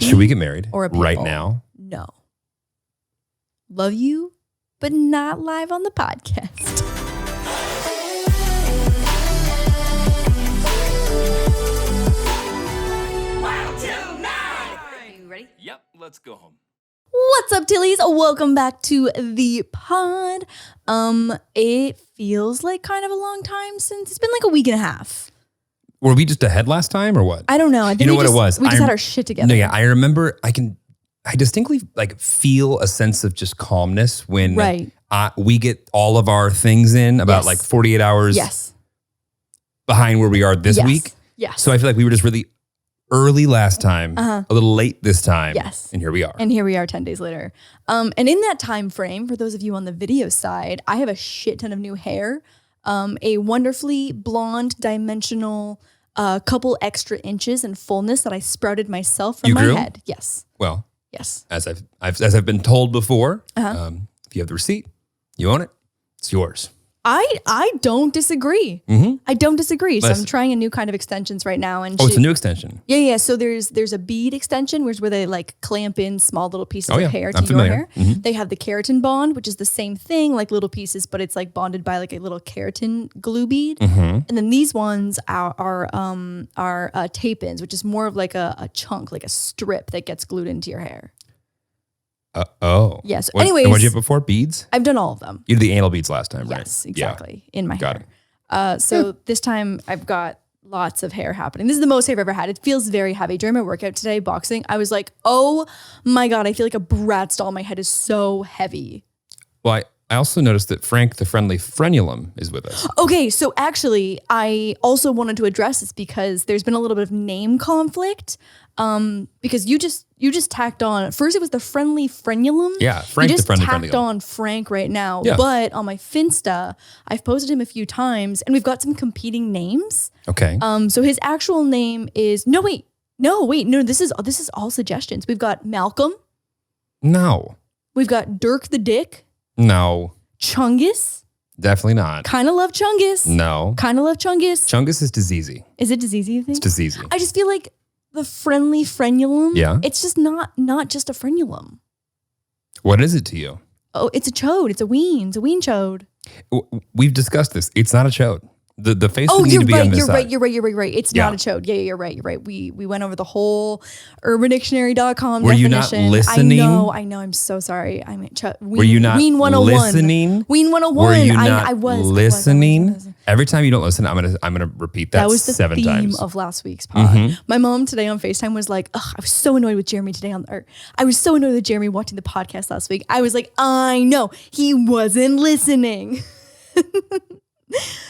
Should we get married or a people? right now? No. Love you, but not live on the podcast. Wild Til 9! Are you ready? Yep, let's go home. What's up, Tillies? Welcome back to the pod. It feels like kind of a long time since it's been like a week and a half. Were we just ahead last time or what? I don't know. I think You know what it was? We just had our shit together. No, yeah, I remember. I distinctly like feel a sense of just calmness when we get all of our things in about like 48 hours behind where we are this week. Yes. So I feel like we were just really early last time, a little late this time. Yes. And here we are. And here we are 10 days later. And in that time frame, for those of you on the video side, I have a shit ton of new hair. A wonderfully blonde, dimensional, couple extra inches in fullness that I sprouted myself from my head. Yes. Well, yes. As I've been told before, if you have the receipt, you own it. It's yours. I don't disagree. Mm-hmm. I don't disagree. So I'm trying a new kind of extensions right now. And it's a new extension. Yeah. So there's a bead extension where they like clamp in small little pieces of hair to your hair. Mm-hmm. They have the keratin bond, which is the same thing, like little pieces, but it's like bonded by like a little keratin glue bead. Mm-hmm. And then these ones are tape-ins, which is more of like a chunk, like a strip that gets glued into your hair. Yes. Anyways, and what did you have before? Beads? I've done all of them. You did the anal beads last time, right? Yes, exactly. In my Got hair. So this time I've got lots of hair happening. This is the most hair I've ever had. It feels very heavy. During my workout today, boxing, I was like, oh my God, I feel like a Bratz doll. My head is so heavy. Well, I also noticed that Frank, the friendly frenulum, is with us. Okay, so actually, I also wanted to address this because there's been a little bit of name conflict. Because you just tacked on, first it was the friendly frenulum. Yeah, Frank the friendly frenulum. You just tacked on Frank right now. Yeah. But on my Finsta, I've posted him a few times and we've got some competing names. Okay. So his actual name is, this is all suggestions. We've got Malcolm. No. We've got Dirk the Dick. No. Chungus. Definitely not. Kind of love Chungus. No. Kind of love Chungus. Chungus is diseasey. Is it diseasey, you think? It's diseasey. I just feel like the friendly frenulum, it's just not just a frenulum. What is it to you? Oh, it's a chode. It's a ween. It's a ween chode. We've discussed this. It's not a chode. The face would need you're to be right, on this you're side. You're right. It's not a chode. Yeah, you're right. We went over the whole urbandictionary.com Were definition. you not listening? I know. I'm so sorry. I mean, were you not Ween 101. listening? Ween 101. Were you not I was listening? Every time you don't listen, I'm gonna repeat that 7 times. That was the theme of last week's pod. Mm-hmm. My mom today on FaceTime was like, I was so annoyed with Jeremy today I was so annoyed with Jeremy watching the podcast last week. I was like, I know he wasn't listening.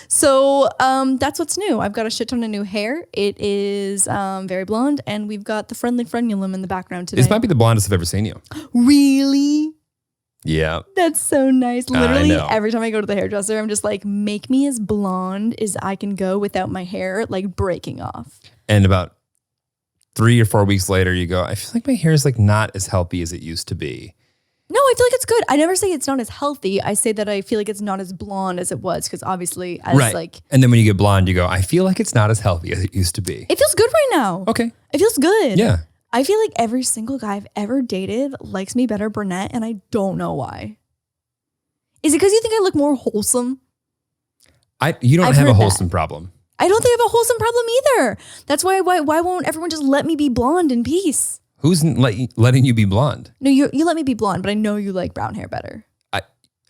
So that's what's new. I've got a shit ton of new hair. It is very blonde, and we've got the friendly frenulum in the background today. This might be the blondest I've ever seen you. Really? Yeah. That's so nice. Literally, I know. every time I go to the hairdresser, I'm just like, make me as blonde as I can go without my hair like breaking off. And about 3 or 4 weeks later, you go, I feel like my hair is like not as healthy as it used to be. No, I feel like it's good. I never say it's not as healthy. I say that I feel like it's not as blonde as it was because obviously And then when you get blonde, you go, I feel like it's not as healthy as it used to be. It feels good right now. Okay. It feels good. Yeah. I feel like every single guy I've ever dated likes me better brunette, and I don't know why. Is it because you think I look more wholesome? You don't I've have a heard wholesome problem. I don't think I have a wholesome problem either. That's why won't everyone just let me be blonde in peace? Who's letting you be blonde? No, you let me be blonde, but I know you like brown hair better.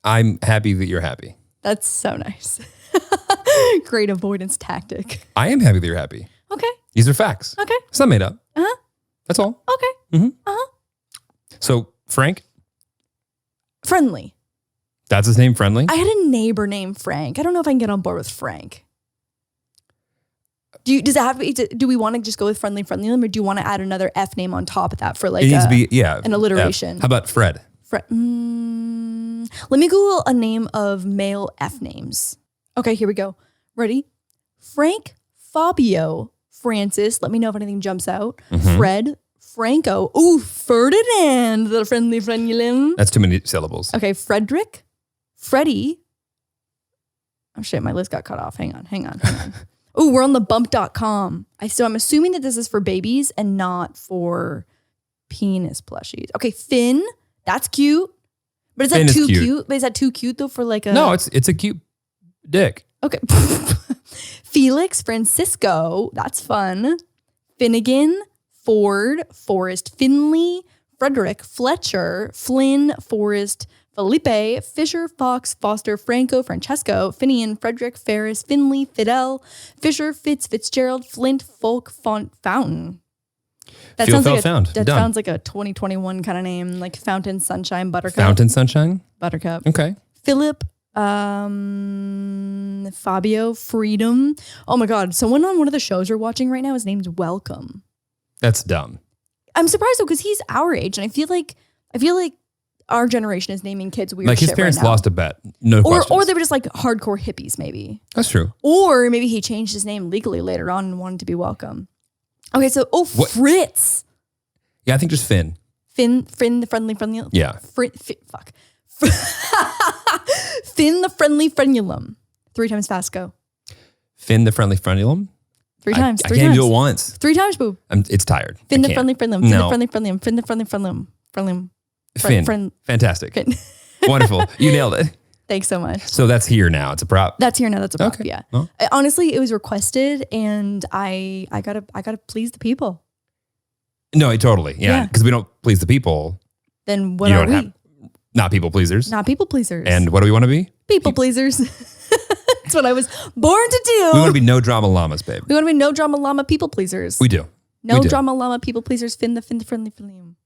I'm happy that you're happy. That's so nice. Great avoidance tactic. I am happy that you're happy. Okay. These are facts. Okay. It's not made up. Uh-huh. That's all. Okay. Mm-hmm. Uh-huh. So, Frank? Friendly. That's his name, Friendly? I had a neighbor named Frank. I don't know if I can get on board with Frank. Does it have to be, do we want to just go with friendly, or do you want to add another F name on top of that for like it needs to be, an alliteration? How about Fred? Let me Google a name of male F names. Okay, here we go. Ready? Frank, Fabio, Francis. Let me know if anything jumps out. Mm-hmm. Fred, Franco. Ooh, Ferdinand, the friendly frenulum. That's too many syllables. Okay, Frederick, Freddie. Oh shit, my list got cut off. Hang on. Oh, we're on the bump.com. So I'm assuming that this is for babies and not for penis plushies. Okay, Finn. That's cute. But is Finn that is too cute. cute? But is that too cute though for like a... No, it's a cute dick. Okay. Felix, Francisco. That's fun. Finnegan, Ford, Forrest, Finley, Frederick, Fletcher, Flynn, Forrest, Felipe, Fisher, Fox, Foster, Franco, Francesco, Finian, Frederick, Ferris, Finley, Fidel, Fisher, Fitzgerald, Flint, Folk, Fountain. That sounds like a 2021 kind of name, like Fountain, Sunshine, Buttercup. Fountain Sunshine? Buttercup. Okay. Philip, Fabio, Freedom. Oh my God. Someone on one of the shows we're watching right now, his name's Welcome. That's dumb. I'm surprised though, because he's our age. And I feel like our generation is naming kids weird Like his shit parents right now. lost a bet. No questions. Or they were just like hardcore hippies maybe. That's true. Or maybe he changed his name legally later on and wanted to be Welcome. Okay, so, Fritz. Yeah, I think just Finn. Finn the friendly. Yeah. Fuck. Finn the friendly frenulum. 3 times fast, go. Finn the friendly frenulum? 3 times. I can't do it once. 3 times, boo. It's tired. Finn the friendly frenulum. Finn No. the friendly frenulum. Finn the friendly frenulum. Finn. Fantastic. Finn. Wonderful. You nailed it. Thanks so much. So that's here now. It's a prop. That's here now. That's a prop. Okay. Yeah. Well. Honestly, it was requested, and I gotta please the people. No, totally. Yeah. Because we don't please the people. Then what are we? Not people pleasers. Not people pleasers. And what do we want to be? People pleasers. That's what I was born to do. We want to be no drama llamas, babe. We want to be no drama llama people pleasers. We do. No drama llama people pleasers. Finn the friendly frenulum.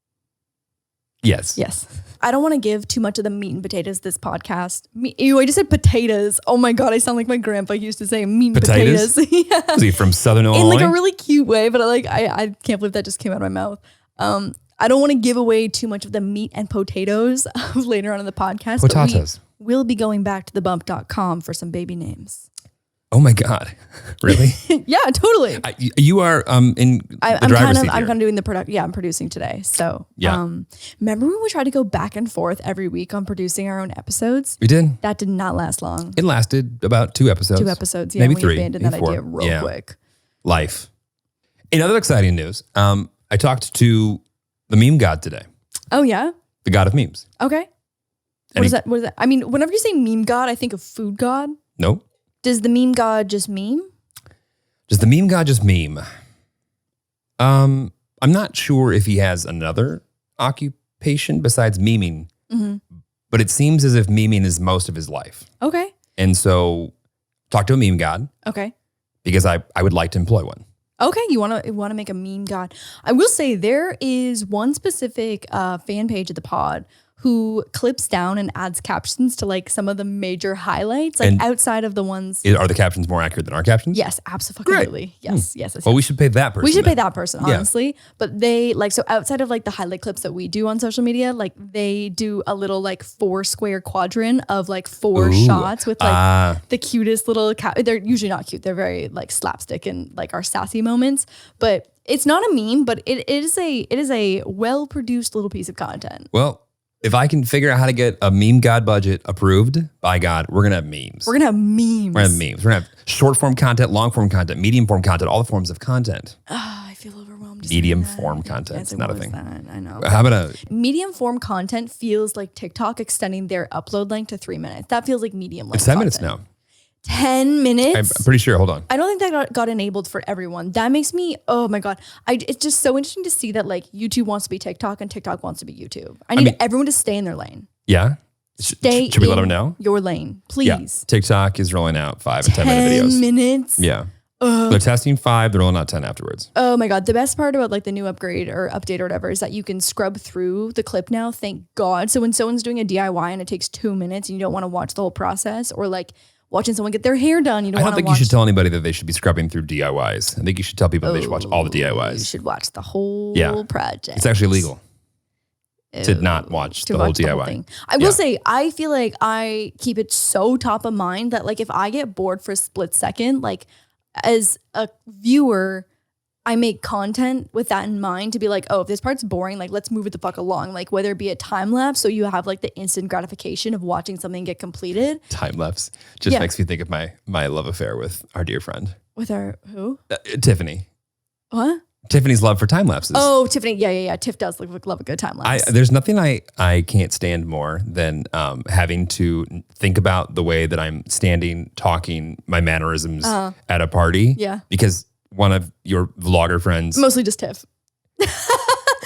Yes. Yes. I don't want to give too much of the meat and potatoes this podcast. I just said potatoes. Oh my God, I sound like my grandpa used to say meat and potatoes. Yeah. Is he from Southern Illinois? In like a really cute way, but I can't believe that just came out of my mouth. I don't want to give away too much of the meat and potatoes later on in the podcast. Potatoes. We'll be going back to thebump.com for some baby names. Oh my God. Really? Yeah, totally. You are in the driver's seat I'm here. kind of doing the product. Yeah, I'm producing today. So remember when we tried to go back and forth every week on producing our own episodes? We did. That did not last long. It lasted about 2 episodes. 2 episodes. Yeah, maybe we 3. abandoned maybe that 4. idea real quick. Life. In other exciting news, I talked to the meme god today. Oh yeah? The god of memes. Okay. What is that? I mean, whenever you say meme god, I think of food god. Nope. Does the meme god just meme? Does the meme god just meme? I'm not sure if he has another occupation besides memeing, but it seems as if memeing is most of his life. Okay. And so talk to a meme god Okay. because I would like to employ one. Okay, you want to make a meme god. I will say there is one specific fan page of the pod who clips down and adds captions to like some of the major highlights, like And outside of the ones. Are the captions more accurate than our captions? Yes, absolutely. Yes. Well, we should pay that person. We should pay then. that person, honestly. But they like, so outside of like the highlight clips that we do on social media, like they do a little like 4 square quadrant of like 4 shots with like the cutest little they're usually not cute. They're very like slapstick and like our sassy moments, but it's not a meme, but it is a well-produced little piece of content. Well, if I can figure out how to get a meme god budget approved, by God, we're going to have memes. We're going to have memes. We're going to have memes. We're going to have short form content, long form content, medium form content, all the forms of content. I feel overwhelmed. Medium form content. It's not a thing. I know. How about a medium form content feels like TikTok extending their upload length to 3 minutes. That feels like medium length. It's 10 minutes now. 10 minutes? I'm pretty sure. Hold on. I don't think that got enabled for everyone. That makes me, oh my God. It's just so interesting to see that like YouTube wants to be TikTok and TikTok wants to be YouTube. I need everyone to stay in their lane. Yeah? Should we let them know? Your lane, please. Yeah. TikTok is rolling out 5 and 10 minute videos. 10 minutes? Yeah. They're testing 5. They're rolling out 10 afterwards. Oh my God. The best part about like the new upgrade or update or whatever is that you can scrub through the clip now. Thank God. So when someone's doing a DIY and it takes 2 minutes and you don't want to watch the whole process, or like watching someone get their hair done, I don't think you should tell anybody that they should be scrubbing through DIYs. I think you should tell people that they should watch all the DIYs. You should watch the whole project. It's actually illegal to not watch the whole DIY. thing. I will say, I feel like I keep it so top of mind that like if I get bored for a split second, like as a viewer, I make content with that in mind to be like, oh, if this part's boring, like let's move it the fuck along. Like whether it be a time lapse, so you have like the instant gratification of watching something get completed. Time lapse just makes me think of my love affair with our dear friend. With our who? Tiffany. What? Tiffany's love for time lapses. Oh, Tiffany. Yeah. Tiff does love a good time lapse. There's nothing I can't stand more than having to think about the way that I'm standing, talking, my mannerisms at a party. Yeah. Because one of your vlogger friends. Mostly just Tiff.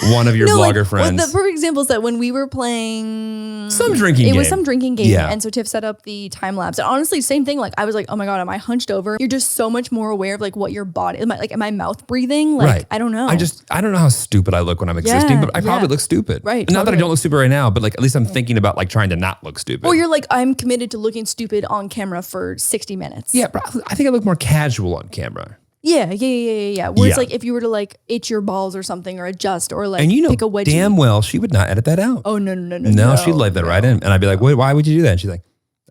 One of your vlogger friends. Well, the perfect example is that when we were playing some drinking game. It was some drinking game. Yeah. And so Tiff set up the time lapse. And honestly, same thing. Like I was like, oh my God, am I hunched over? You're just so much more aware of like what your body, am I mouth breathing? Like, right. I don't know. I don't know how stupid I look when I'm existing, but I probably look stupid. Right. Not that I don't look stupid right now, but like at least I'm thinking about like trying to not look stupid. Or you're like, I'm committed to looking stupid on camera for 60 minutes. Yeah, but I think I look more casual on camera. Yeah. Where it's like if you were to like itch your balls or something or adjust or like and pick a wedgie. Damn well she would not edit that out. Oh, no. No, she'd leave that right in. And I'd be like, wait, why would you do that? And she's like,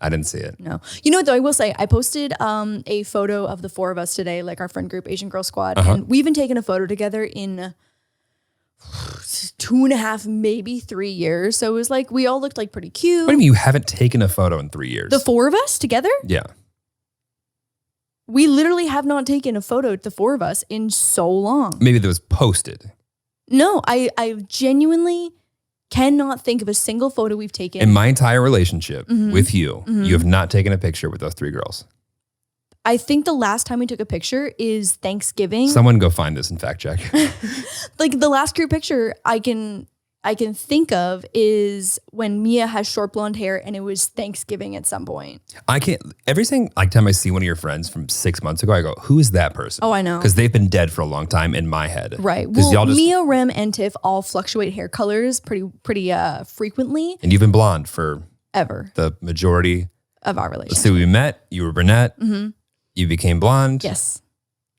I didn't see it. No. You know what though, I will say, I posted a photo of the four of us today, like our friend group, Asian Girl Squad. And we've been taking a photo together in 2.5, maybe 3 years. So it was like, we all looked like pretty cute. What do you mean you haven't taken a photo in 3 years? The four of us together? Yeah. We literally have not taken a photo, the four of us, in so long. Maybe that was posted. No, I genuinely cannot think of a single photo we've taken. In my entire relationship with you, you have not taken a picture with those 3 girls. I think the last time we took a picture is Thanksgiving. Someone go find this and fact check. Like the last group picture I can think of is when Mia has short blonde hair and it was Thanksgiving at some point. I can't, every time I see one of your friends from 6 months ago, I go, who is that person? Oh, I know. Because they've been dead for a long time in my head. Right. Well, Mia, Rem, and Tiff all fluctuate hair colors pretty frequently. And you've been blonde for ever the majority of our relationship. Let's see, we met, you were brunette, you became blonde. Yes.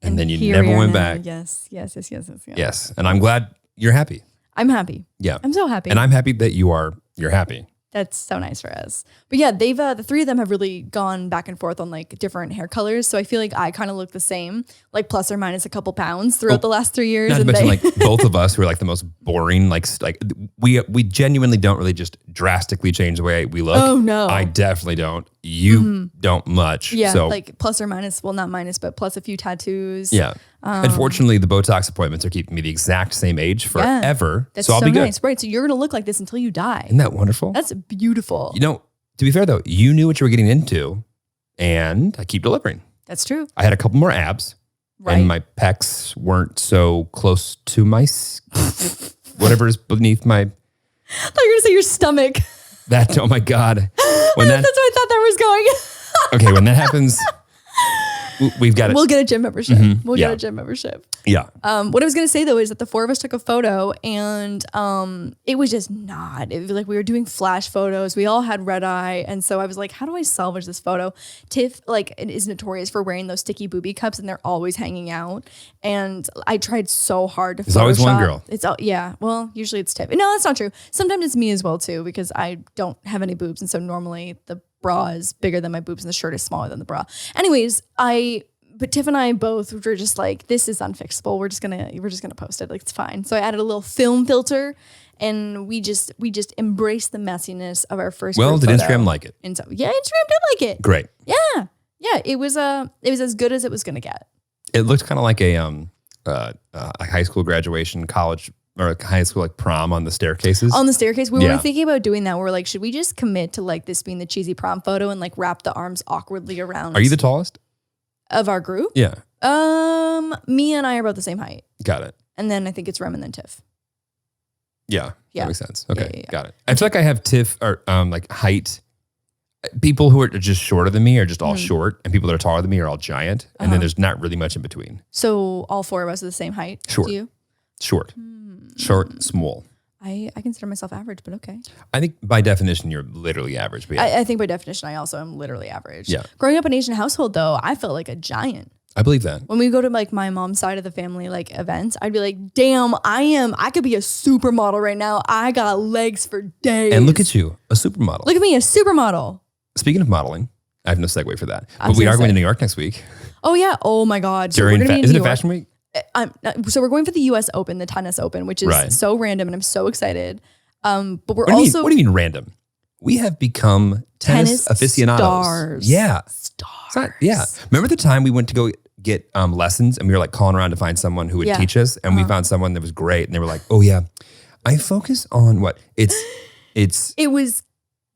And then you never went back. Yes. Yes. And I'm glad you're happy. I'm happy. Yeah. I'm so happy. And I'm happy that you're happy. That's so nice for us. But yeah, they've the three of them have really gone back and forth on like different hair colors. So I feel like I kind of look the same, like plus or minus a couple pounds throughout the last 3 years. Not to mention like both of us who are like the most boring, like we genuinely don't really just drastically change the way we look. Oh no. I definitely don't. You don't much. Yeah. So like plus or minus, well not minus, but plus a few tattoos. Yeah. Unfortunately, the Botox appointments are keeping me the exact same age forever. That's so I'll be good. nice. Right. So you're going to look like this until you die. Isn't that wonderful? That's beautiful. You know, to be fair though, you knew what you were getting into and I keep delivering. That's true. I had a couple more abs and my pecs weren't so close to my, whatever is beneath my. I thought you were going to say your stomach. That, oh my God. That's what I thought that was going. Okay. When that happens, we've got it. We'll get a gym membership. We'll get a gym membership. Yeah. What I was going to say though is that the four of us took a photo and it was just not. It was like we were doing flash photos. We all had red eye. And so I was like, how do I salvage this photo? Tiff like is notorious for wearing those sticky booby cups and they're always hanging out. And I tried so hard to There's always one girl. Yeah. Well, usually it's Tiff. No, that's not true. Sometimes it's me as well too because I don't have any boobs. And so normally the bra is bigger than my boobs and the shirt is smaller than the bra. Anyways, but Tiff and I both were just like, this is unfixable. We're just gonna post it. Like it's fine. So I added a little film filter and we just embraced the messiness of our first. Well, did photo. Instagram like it? And so yeah, Instagram did like it. Great. Yeah. It was as good as it was gonna get. It looked kind of like a high school graduation, college or a high school like prom on the staircases. On the staircase, we were thinking about doing that. We're like, should we just commit to like this being the cheesy prom photo and like wrap the arms awkwardly around? Are you the tallest? Of our group? Yeah. Mia and I are about the same height. Got it. And then I think it's Rem and then Tiff. Yeah. That makes sense. Okay. Yeah. Got it. I feel like I have Tiff or like height. People who are just shorter than me are just all short and people that are taller than me are all giant. And then there's not really much in between. So all four of us are the same height? Short. Do you? Short. Short, small. I consider myself average, but okay. I think by definition, you're literally average. But yeah. I think by definition, I also am literally average. Yeah. Growing up in an Asian household, though, I felt like a giant. I believe that. When we go to like my mom's side of the family, like events, I'd be like, damn, I could be a supermodel right now. I got legs for days. And look at you, a supermodel. Look at me, a supermodel. Speaking of modeling, I have no segue for that. But we are going to New York next week. Oh, yeah. Oh, my God. So isn't it Fashion Week? So we're going for the US Open, the tennis open, which is so random and I'm so excited. But we're what do you mean random? We have become tennis aficionados. Stars. Yeah. Stars. Yeah. Remember the time we went to go get lessons, and we were like calling around to find someone who would teach us, and we found someone that was great, and they were like, "Oh yeah, I focus on what it was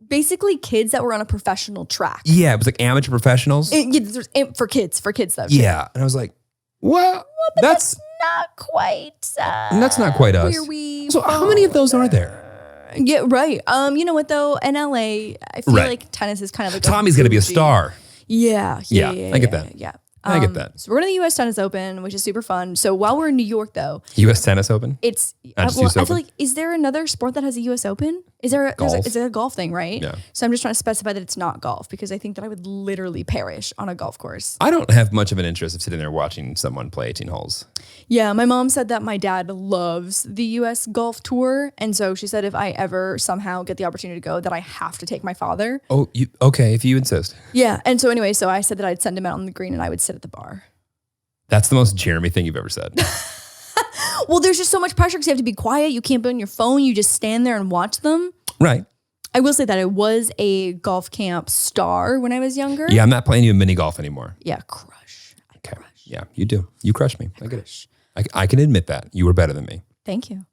basically kids that were on a professional track. Yeah, it was like amateur professionals for kids though. Yeah, and I was like, well that's not quite. That's not quite us. So how many of those are there? Yeah, right. You know what though? In LA, I feel like tennis is kind of like Tommy's gonna be a star. Yeah. I get that. Yeah. I get that. So we're going to the U.S. Tennis Open, which is super fun. So while we're in New York, though, U.S. Tennis Open. It's I feel like, is there another sport that has a U.S. Open? Is there? Is it a golf thing, right? Yeah. So I'm just trying to specify that it's not golf because I think that I would literally perish on a golf course. I don't have much of an interest of sitting there watching someone play 18 holes. Yeah, my mom said that my dad loves the U.S. golf tour, and so she said if I ever somehow get the opportunity to go, that I have to take my father. Oh, okay? If you insist. Yeah, and so anyway, so I said that I'd send him out on the green and I would sit at the bar. That's the most Jeremy thing you've ever said. Well, there's just so much pressure because you have to be quiet. You can't be on your phone. You just stand there and watch them. Right. I will say that I was a golf camp star when I was younger. Yeah, I'm not playing you in mini golf anymore. Yeah, crush. Okay. Yeah, you do. You crush me. I get it. I can admit that. You were better than me. Thank you.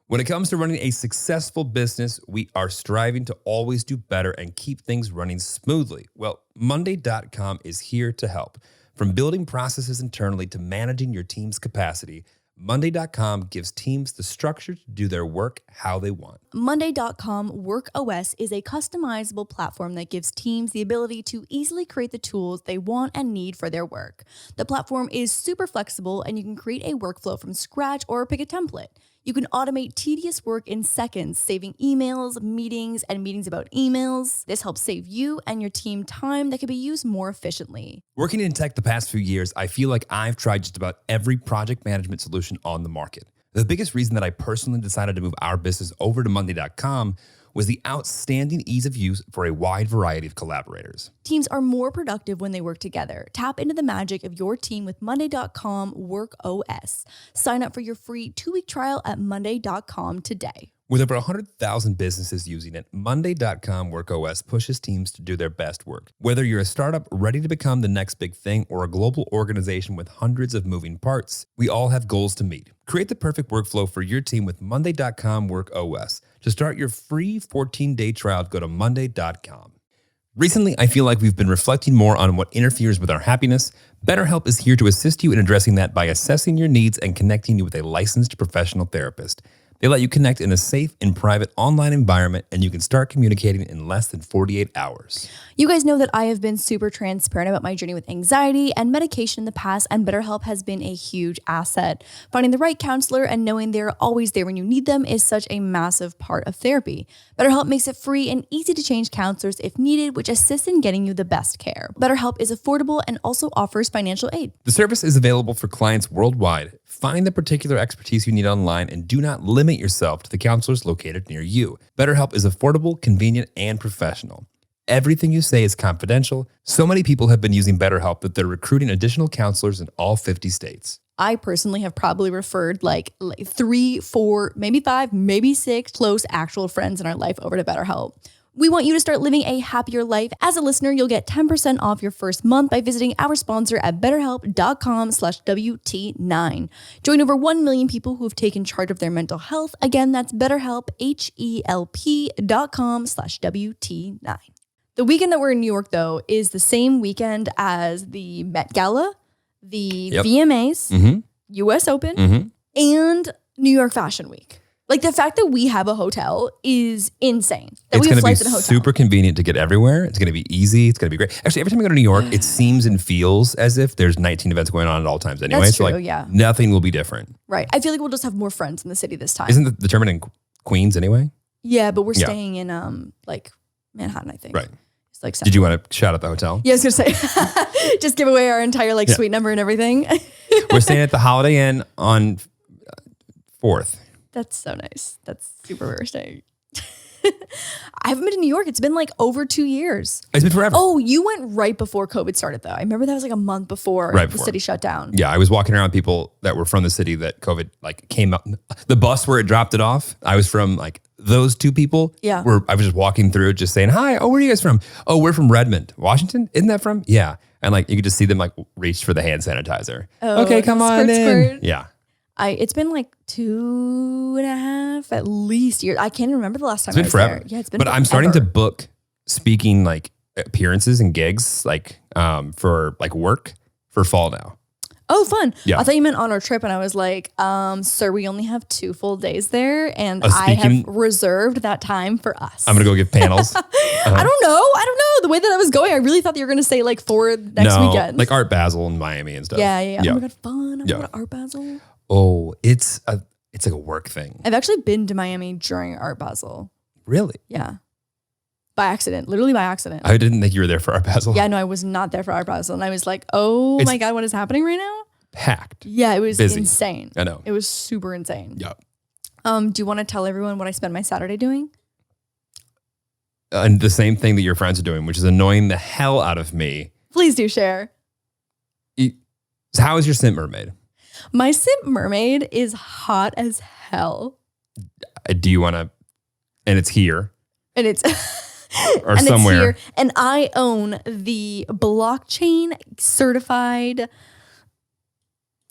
When it comes to running a successful business, we are striving to always do better and keep things running smoothly. Well, Monday.com is here to help. From building processes internally to managing your team's capacity, Monday.com gives teams the structure to do their work how they want. Monday.com WorkOS is a customizable platform that gives teams the ability to easily create the tools they want and need for their work. The platform is super flexible and you can create a workflow from scratch or pick a template. You can automate tedious work in seconds, saving emails, meetings, and meetings about emails. This helps save you and your team time that can be used more efficiently. Working in tech the past few years, I feel like I've tried just about every project management solution on the market. The biggest reason that I personally decided to move our business over to Monday.com was the outstanding ease of use for a wide variety of collaborators. Teams are more productive when they work together. Tap into the magic of your team with Monday.com WorkOS. Sign up for your free 2-week trial at Monday.com today. With over 100,000 businesses using it, Monday.com WorkOS pushes teams to do their best work. Whether you're a startup ready to become the next big thing or a global organization with hundreds of moving parts, we all have goals to meet. Create the perfect workflow for your team with Monday.com WorkOS. To start your free 14-day trial, go to Monday.com. Recently, I feel like we've been reflecting more on what interferes with our happiness. BetterHelp is here to assist you in addressing that by assessing your needs and connecting you with a licensed professional therapist. They let you connect in a safe and private online environment, and you can start communicating in less than 48 hours. You guys know that I have been super transparent about my journey with anxiety and medication in the past, and BetterHelp has been a huge asset. Finding the right counselor and knowing they're always there when you need them is such a massive part of therapy. BetterHelp makes it free and easy to change counselors if needed, which assists in getting you the best care. BetterHelp is affordable and also offers financial aid. The service is available for clients worldwide. Find the particular expertise you need online and do not limit yourself to the counselors located near you. BetterHelp is affordable, convenient, and professional. Everything you say is confidential. So many people have been using BetterHelp that they're recruiting additional counselors in all 50 states. I personally have probably referred like 3, 4, maybe 5, maybe 6 close actual friends in our life over to BetterHelp. We want you to start living a happier life. As a listener, you'll get 10% off your first month by visiting our sponsor at betterhelp.com/WT9. Join over 1 million people who have taken charge of their mental health. Again, that's BetterHelp, HELP.com/WT9. The weekend that we're in New York, though, is the same weekend as the Met Gala, the VMAs, US Open, and New York Fashion Week. Like the fact that we have a hotel is insane. That it's we have going flights to in a be hotel. super convenient to get everywhere. It's going to be easy. It's going to be great. Actually, every time I go to New York, it seems and feels as if there's 19 events going on at all times anyway. That's so true, like nothing will be different. Right. I feel like we'll just have more friends in the city this time. Isn't the tournament in Queens anyway? Yeah, but we're staying in like Manhattan, I think. Right. It's like Did you want to shout out the hotel? Yeah, I was going to say, just give away our entire like suite number and everything. We're staying at the Holiday Inn on 4th. That's so nice. That's super where we're staying. I haven't been to New York. It's been like over 2 years. It's been forever. Oh, you went right before COVID started though. I remember that was like a month before the city shut down. Yeah, I was walking around people that were from the city that COVID like came up. The bus where it dropped it off, I was from like those 2 people. Yeah. Where I was just walking through just saying, hi, oh, where are you guys from? Oh, we're from Redmond, Washington. Isn't that from? Yeah. And like, you could just see them like reach for the hand sanitizer. Oh, okay, come on squirt, in. squirt. Yeah. It's been like 2.5 at least years. I can't remember the last time. It's been forever. There. Yeah, it's been. But forever. I'm starting to book speaking like appearances and gigs like for like work for fall now. Oh, fun. Yeah. I thought you meant on our trip, and I was like, sir, we only have 2 full days there, and I have reserved that time for us. I'm going to go give panels. I don't know. The way that I was going, I really thought that you were going to say like for next weekend. Like Art Basel in Miami and stuff. Yeah. Oh my God, fun. I'm going to Art Basel. Oh, it's like a work thing. I've actually been to Miami during Art Basel. Really? Yeah. By accident, literally by accident. I didn't think you were there for Art Basel. Yeah, no, I was not there for Art Basel. And I was like, oh my God, what is happening right now? Packed. Yeah, it was busy. insane. I know. It was super insane. Yeah. Do you want to tell everyone what I spent my Saturday doing? And the same thing that your friends are doing, which is annoying the hell out of me. Please do share. How is your Simp Mermaid? My Simp Mermaid is hot as hell. Do you want to, and it's here. And it's... or and somewhere. It's here, and I own the blockchain certified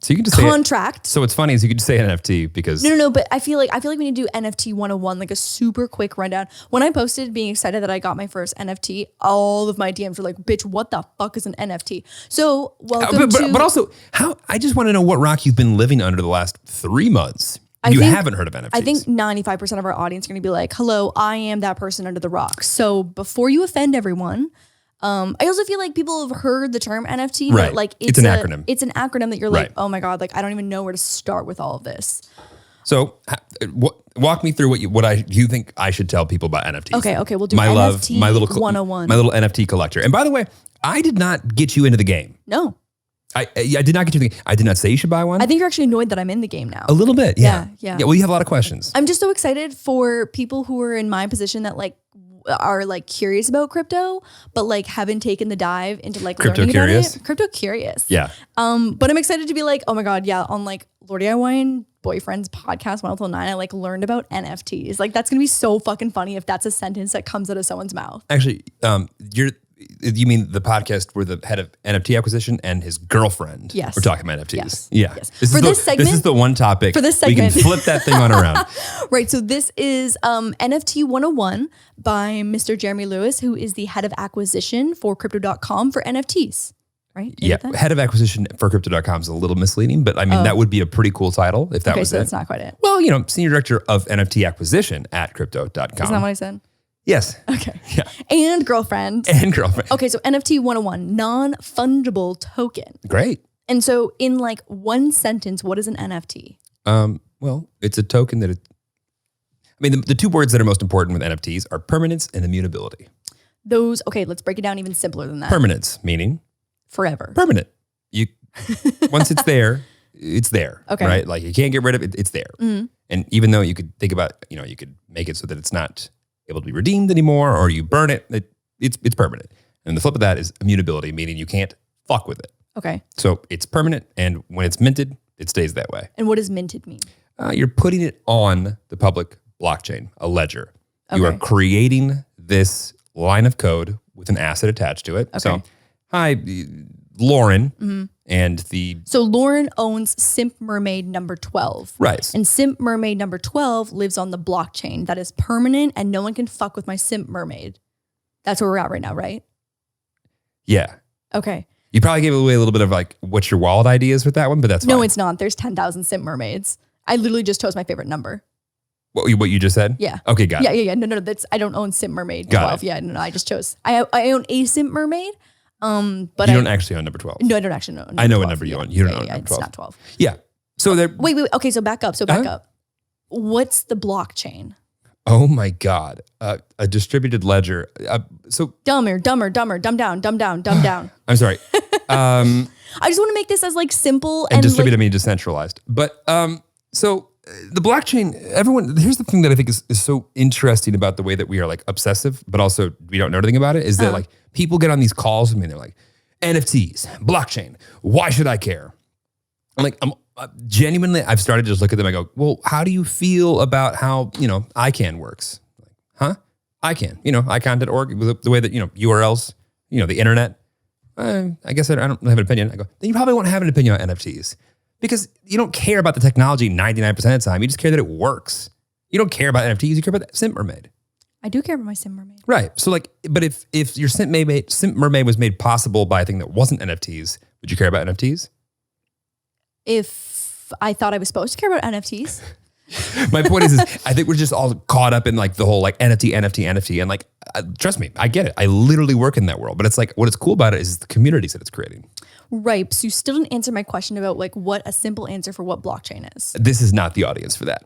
so you can just contract. So what's funny is you could just say NFT because no, but I feel like we need to do NFT 101, like a super quick rundown. When I posted being excited that I got my first NFT, all of my DMs were like, "Bitch, what the fuck is an NFT?" So welcome but also how I just want to know what rock you've been living under the last 3 months. You haven't heard of NFTs. I think 95% of our audience are going to be like, hello, I am that person under the rock. So before you offend everyone, I also feel like people have heard the term NFT, right. but like it's an acronym. It's an acronym that you're like, oh my God, like I don't even know where to start with all of this. So walk me through what you think I should tell people about NFTs. Okay, we'll do my NFT love, 101. My little NFT collector. And by the way, I did not get you into the game. No. I did not get you in the game. I did not say you should buy one. I think you're actually annoyed that I'm in the game now. A little bit, yeah. Yeah. Well, you have a lot of questions. I'm just so excited for people who are in my position that like are like curious about crypto, but like haven't taken the dive into like learning about it. Crypto curious. Yeah. But I'm excited to be like, oh my God, yeah, on like Lordy Hawaiian Boyfriend's podcast, Wild Till 9, I like learned about NFTs. Like that's gonna be so fucking funny if that's a sentence that comes out of someone's mouth. Actually, you mean the podcast where the head of NFT acquisition and his girlfriend were talking about NFTs? Yes. Yeah. Yes. This is the one topic. For this segment. We can flip that thing on around. Right. So this is NFT 101 by Mr. Jeremy Lewis, who is the head of acquisition for Crypto.com for NFTs. Right? Yeah. Head of acquisition for Crypto.com is a little misleading, but I mean, that would be a pretty cool title if that was so it. That's not quite it. Well, senior director of NFT acquisition at Crypto.com. Isn't that what I said? Yes. Okay. Yeah. And girlfriend. Okay, so NFT 101, non-fungible token. Great. And so in like one sentence, what is an NFT? Well, it's a token that the 2 words that are most important with NFTs are permanence and immutability. Let's break it down even simpler than that. Permanence, meaning? Forever. Permanent. Once it's there, it's there. Okay. Right? Like you can't get rid of it, it's there. Mm-hmm. And even though you could think about, you could make it so that it's not able to be redeemed anymore, or you burn it, it's permanent. And the flip of that is immutability, meaning you can't fuck with it. Okay. So it's permanent, and when it's minted, it stays that way. And what does minted mean? You're putting it on the public blockchain, a ledger. Okay. You are creating this line of code with an asset attached to it. Okay. So, hi, Lauren, So Lauren owns Simp Mermaid number 12. Right. And Simp Mermaid number 12 lives on the blockchain that is permanent, and no one can fuck with my Simp Mermaid. That's where we're at right now, right? Yeah. Okay. You probably gave away a little bit of like what's your wallet ideas with that one, but that's fine. No, it's not. There's 10,000 Simp Mermaids. I literally just chose my favorite number. What you just said? Yeah. Okay, got it. Yeah. No. I don't own Simp Mermaid 12. Got it. Yeah, no. I just chose. I own a Simp Mermaid. But you don't actually own number 12. No, I don't actually know. I know what number you own. You don't own number 12. It's not 12. Yeah. So there. Wait. Okay, so back up. What's the blockchain? Oh my God. A distributed ledger. Dumb down. I'm sorry. I just want to make this as like simple and distributed means decentralized. But so the blockchain, here's the thing that I think is so interesting about the way that we are like obsessive, but also we don't know anything about it, is that like people get on these calls with me and they're like, NFTs, blockchain, why should I care? I'm like, genuinely, I've started to just look at them. I go, well, how do you feel about how, ICANN works? Like, huh? ICANN, ICANN.org, the way that, URLs, the internet. I guess I don't have an opinion. I go, then you probably won't have an opinion on NFTs because you don't care about the technology 99% of the time. You just care that it works. You don't care about NFTs. You care about the simp mermaid. I do care about my simp mermaid. Right. So like, but if your simp mermaid was made possible by a thing that wasn't NFTs, would you care about NFTs? If I thought I was supposed to care about NFTs. My point is I think we're just all caught up in like the whole like NFT. And like, trust me, I get it. I literally work in that world, but it's like, what is cool about it is the communities that it's creating. Right. So you still didn't answer my question about like what a simple answer for what blockchain is. This is not the audience for that.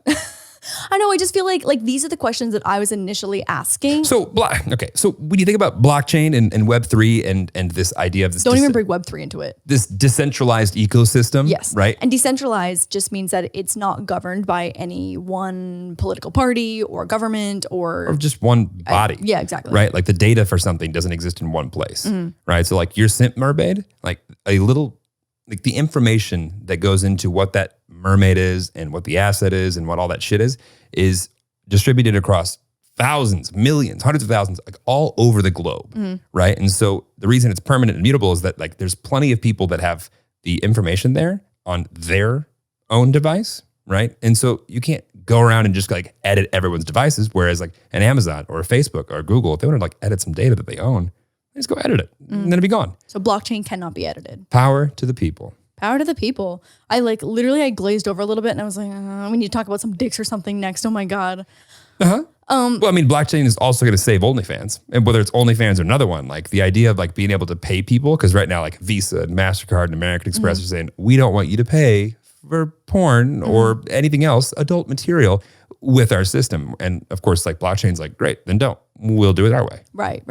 I know. I just feel like these are the questions that I was initially asking. So, okay. So when you think about blockchain and Web3 and this idea of this, don't even bring Web3 into it. This decentralized ecosystem. Yes. Right. And decentralized just means that it's not governed by any one political party or government or just one body. Yeah, exactly. Right. Like the data for something doesn't exist in one place. Right. So like your simp mermaid, like like the information that goes into what that mermaid is and what the asset is and what all that shit is distributed across thousands, millions, hundreds of thousands, like all over the globe, right? And so the reason it's permanent and mutable is that like there's plenty of people that have the information there on their own device, right? And so you can't go around and just like edit everyone's devices, whereas like an Amazon or a Facebook or a Google, if they want to like edit some data that they own, just go edit it and then it'll be gone. So blockchain cannot be edited. Power to the people. Power to the people. I like literally I glazed over a little bit and I was like, we need to talk about some dicks or something next. Oh my God. Well, I mean, blockchain is also going to save OnlyFans, and whether it's OnlyFans or another one, like the idea of like being able to pay people, because right now like Visa and MasterCard and American Express are saying, we don't want you to pay for porn or anything else, adult material with our system. And of course, like blockchain's like, great, then don't. We'll do it our way. Right.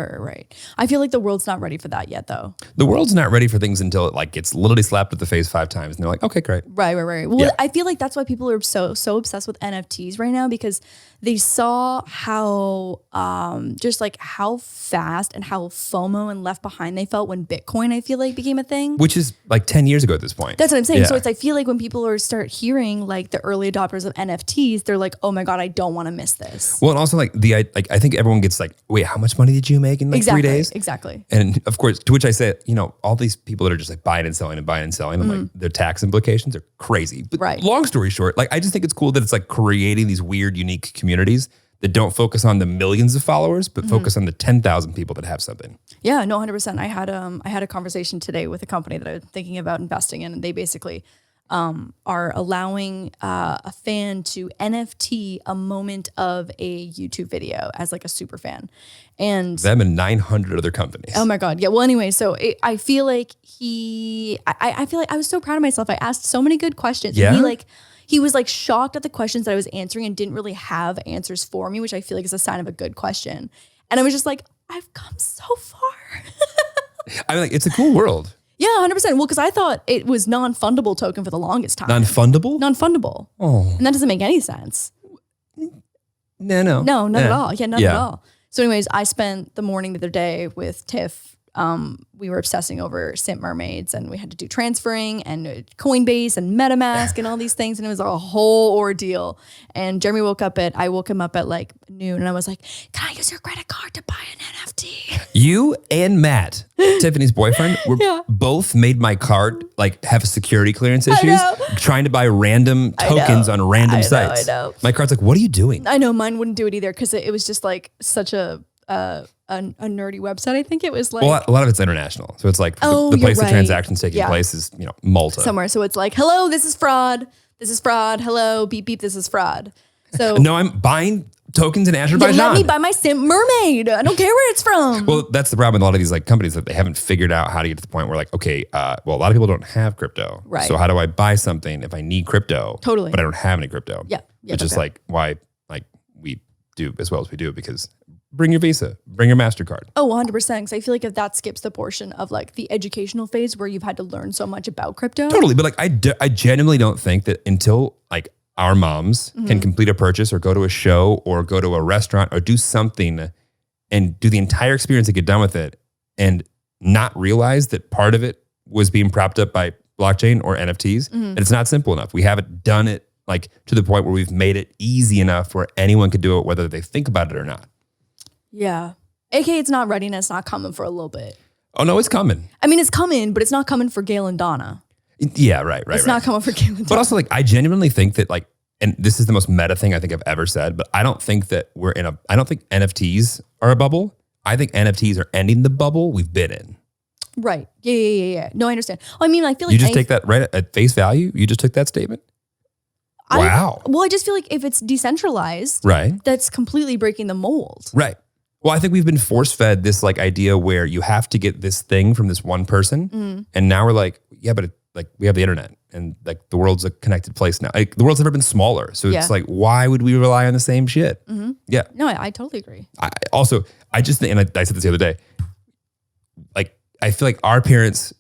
I feel like the world's not ready for that yet, though. The world's not ready for things until it like gets literally slapped at the face 5 times, and they're like, okay, great. Right. Well, yeah. I feel like that's why people are so obsessed with NFTs right now, because they saw how just like how fast and how FOMO and left behind they felt when Bitcoin, I feel like, became a thing. Which is like 10 years ago at this point. That's what I'm saying. Yeah. So I feel like when people start hearing like the early adopters of NFTs, they're like, oh my God, I don't want to miss this. Well, and also like I think everyone gets like, wait, how much money did you make in like 3 days? Exactly. And of course, to which I say, all these people that are just like buying and selling, I'm like, their tax implications are crazy. But long story short, like I just think it's cool that it's like creating these weird, unique communities that don't focus on the millions of followers, but focus on the 10,000 people that have something. Yeah, no, 100%. I had a conversation today with a company that I'm thinking about investing in, and they basically are allowing a fan to NFT a moment of a YouTube video as like a super fan. And them and 900 other companies. Oh my God. Yeah. Well, anyway, so I feel like I feel like I was so proud of myself. I asked so many good questions. Yeah. And he was like shocked at the questions that I was answering and didn't really have answers for me, which I feel like is a sign of a good question. And I was just like, I've come so far. I mean, like, it's a cool world. Yeah, 100%. Well, because I thought it was non-fundable token for the longest time. Non-fundable? Non-fundable. Oh. And that doesn't make any sense. No, not at all. Yeah, not at all. So anyways, I spent the morning the other day with Tiff. We were obsessing over simp mermaids, and we had to do transferring and Coinbase and MetaMask and all these things. And it was a whole ordeal. And Jeremy I woke him up at like noon, and I was like, can I use your credit card to buy an NFT? You and Matt, Tiffany's boyfriend, both made my card like have security clearance issues, trying to buy random tokens on random sites. I know. My card's like, what are you doing? I know, mine wouldn't do it either, because it was just like such a nerdy website. I think it was like, well, a lot of it's international. So it's like the place the transaction's taking place is, Malta. Somewhere. So it's like, hello, this is fraud. This is fraud. Hello, beep, beep, this is fraud. So no, I'm buying tokens in Azerbaijan. Let me buy my simp mermaid. I don't care where it's from. Well, that's the problem with a lot of these like companies, that they haven't figured out how to get to the point where like, okay, well, a lot of people don't have crypto. Right. So how do I buy something if I need crypto? Totally. But I don't have any crypto. Yeah. Which is like why like we do as well as we do, because bring your Visa, bring your MasterCard. Oh, 100%. Because I feel like if that skips the portion of like the educational phase where you've had to learn so much about crypto. Totally. But like I genuinely don't think that until like our moms can complete a purchase or go to a show or go to a restaurant or do something and do the entire experience and get done with it and not realize that part of it was being propped up by blockchain or NFTs, and it's not simple enough. We haven't done it like to the point where we've made it easy enough where anyone could do it, whether they think about it or not. Yeah. AKA it's not ready and it's not coming for a little bit. Oh no, it's coming. I mean, it's coming, but it's not coming for Gail and Donna. Yeah, right. It's not coming for Gail and Donna. But also, like, I genuinely think that, like, and this is the most meta thing I think I've ever said, but I don't think that I don't think NFTs are a bubble. I think NFTs are ending the bubble we've been in. Right. Yeah. No, I understand. I mean, I feel like you just take that right at face value. You just took that statement. Wow. I just feel like if it's decentralized, right, that's completely breaking the mold. Right. Well, I think we've been force fed this like idea where you have to get this thing from this one person, and now we're like, yeah, but we have the internet, and like the world's a connected place now. Like, the world's never been smaller, so it's like, why would we rely on the same shit? Mm-hmm. Yeah. No, I totally agree. I just think, and I said this the other day, like, I feel like our parents,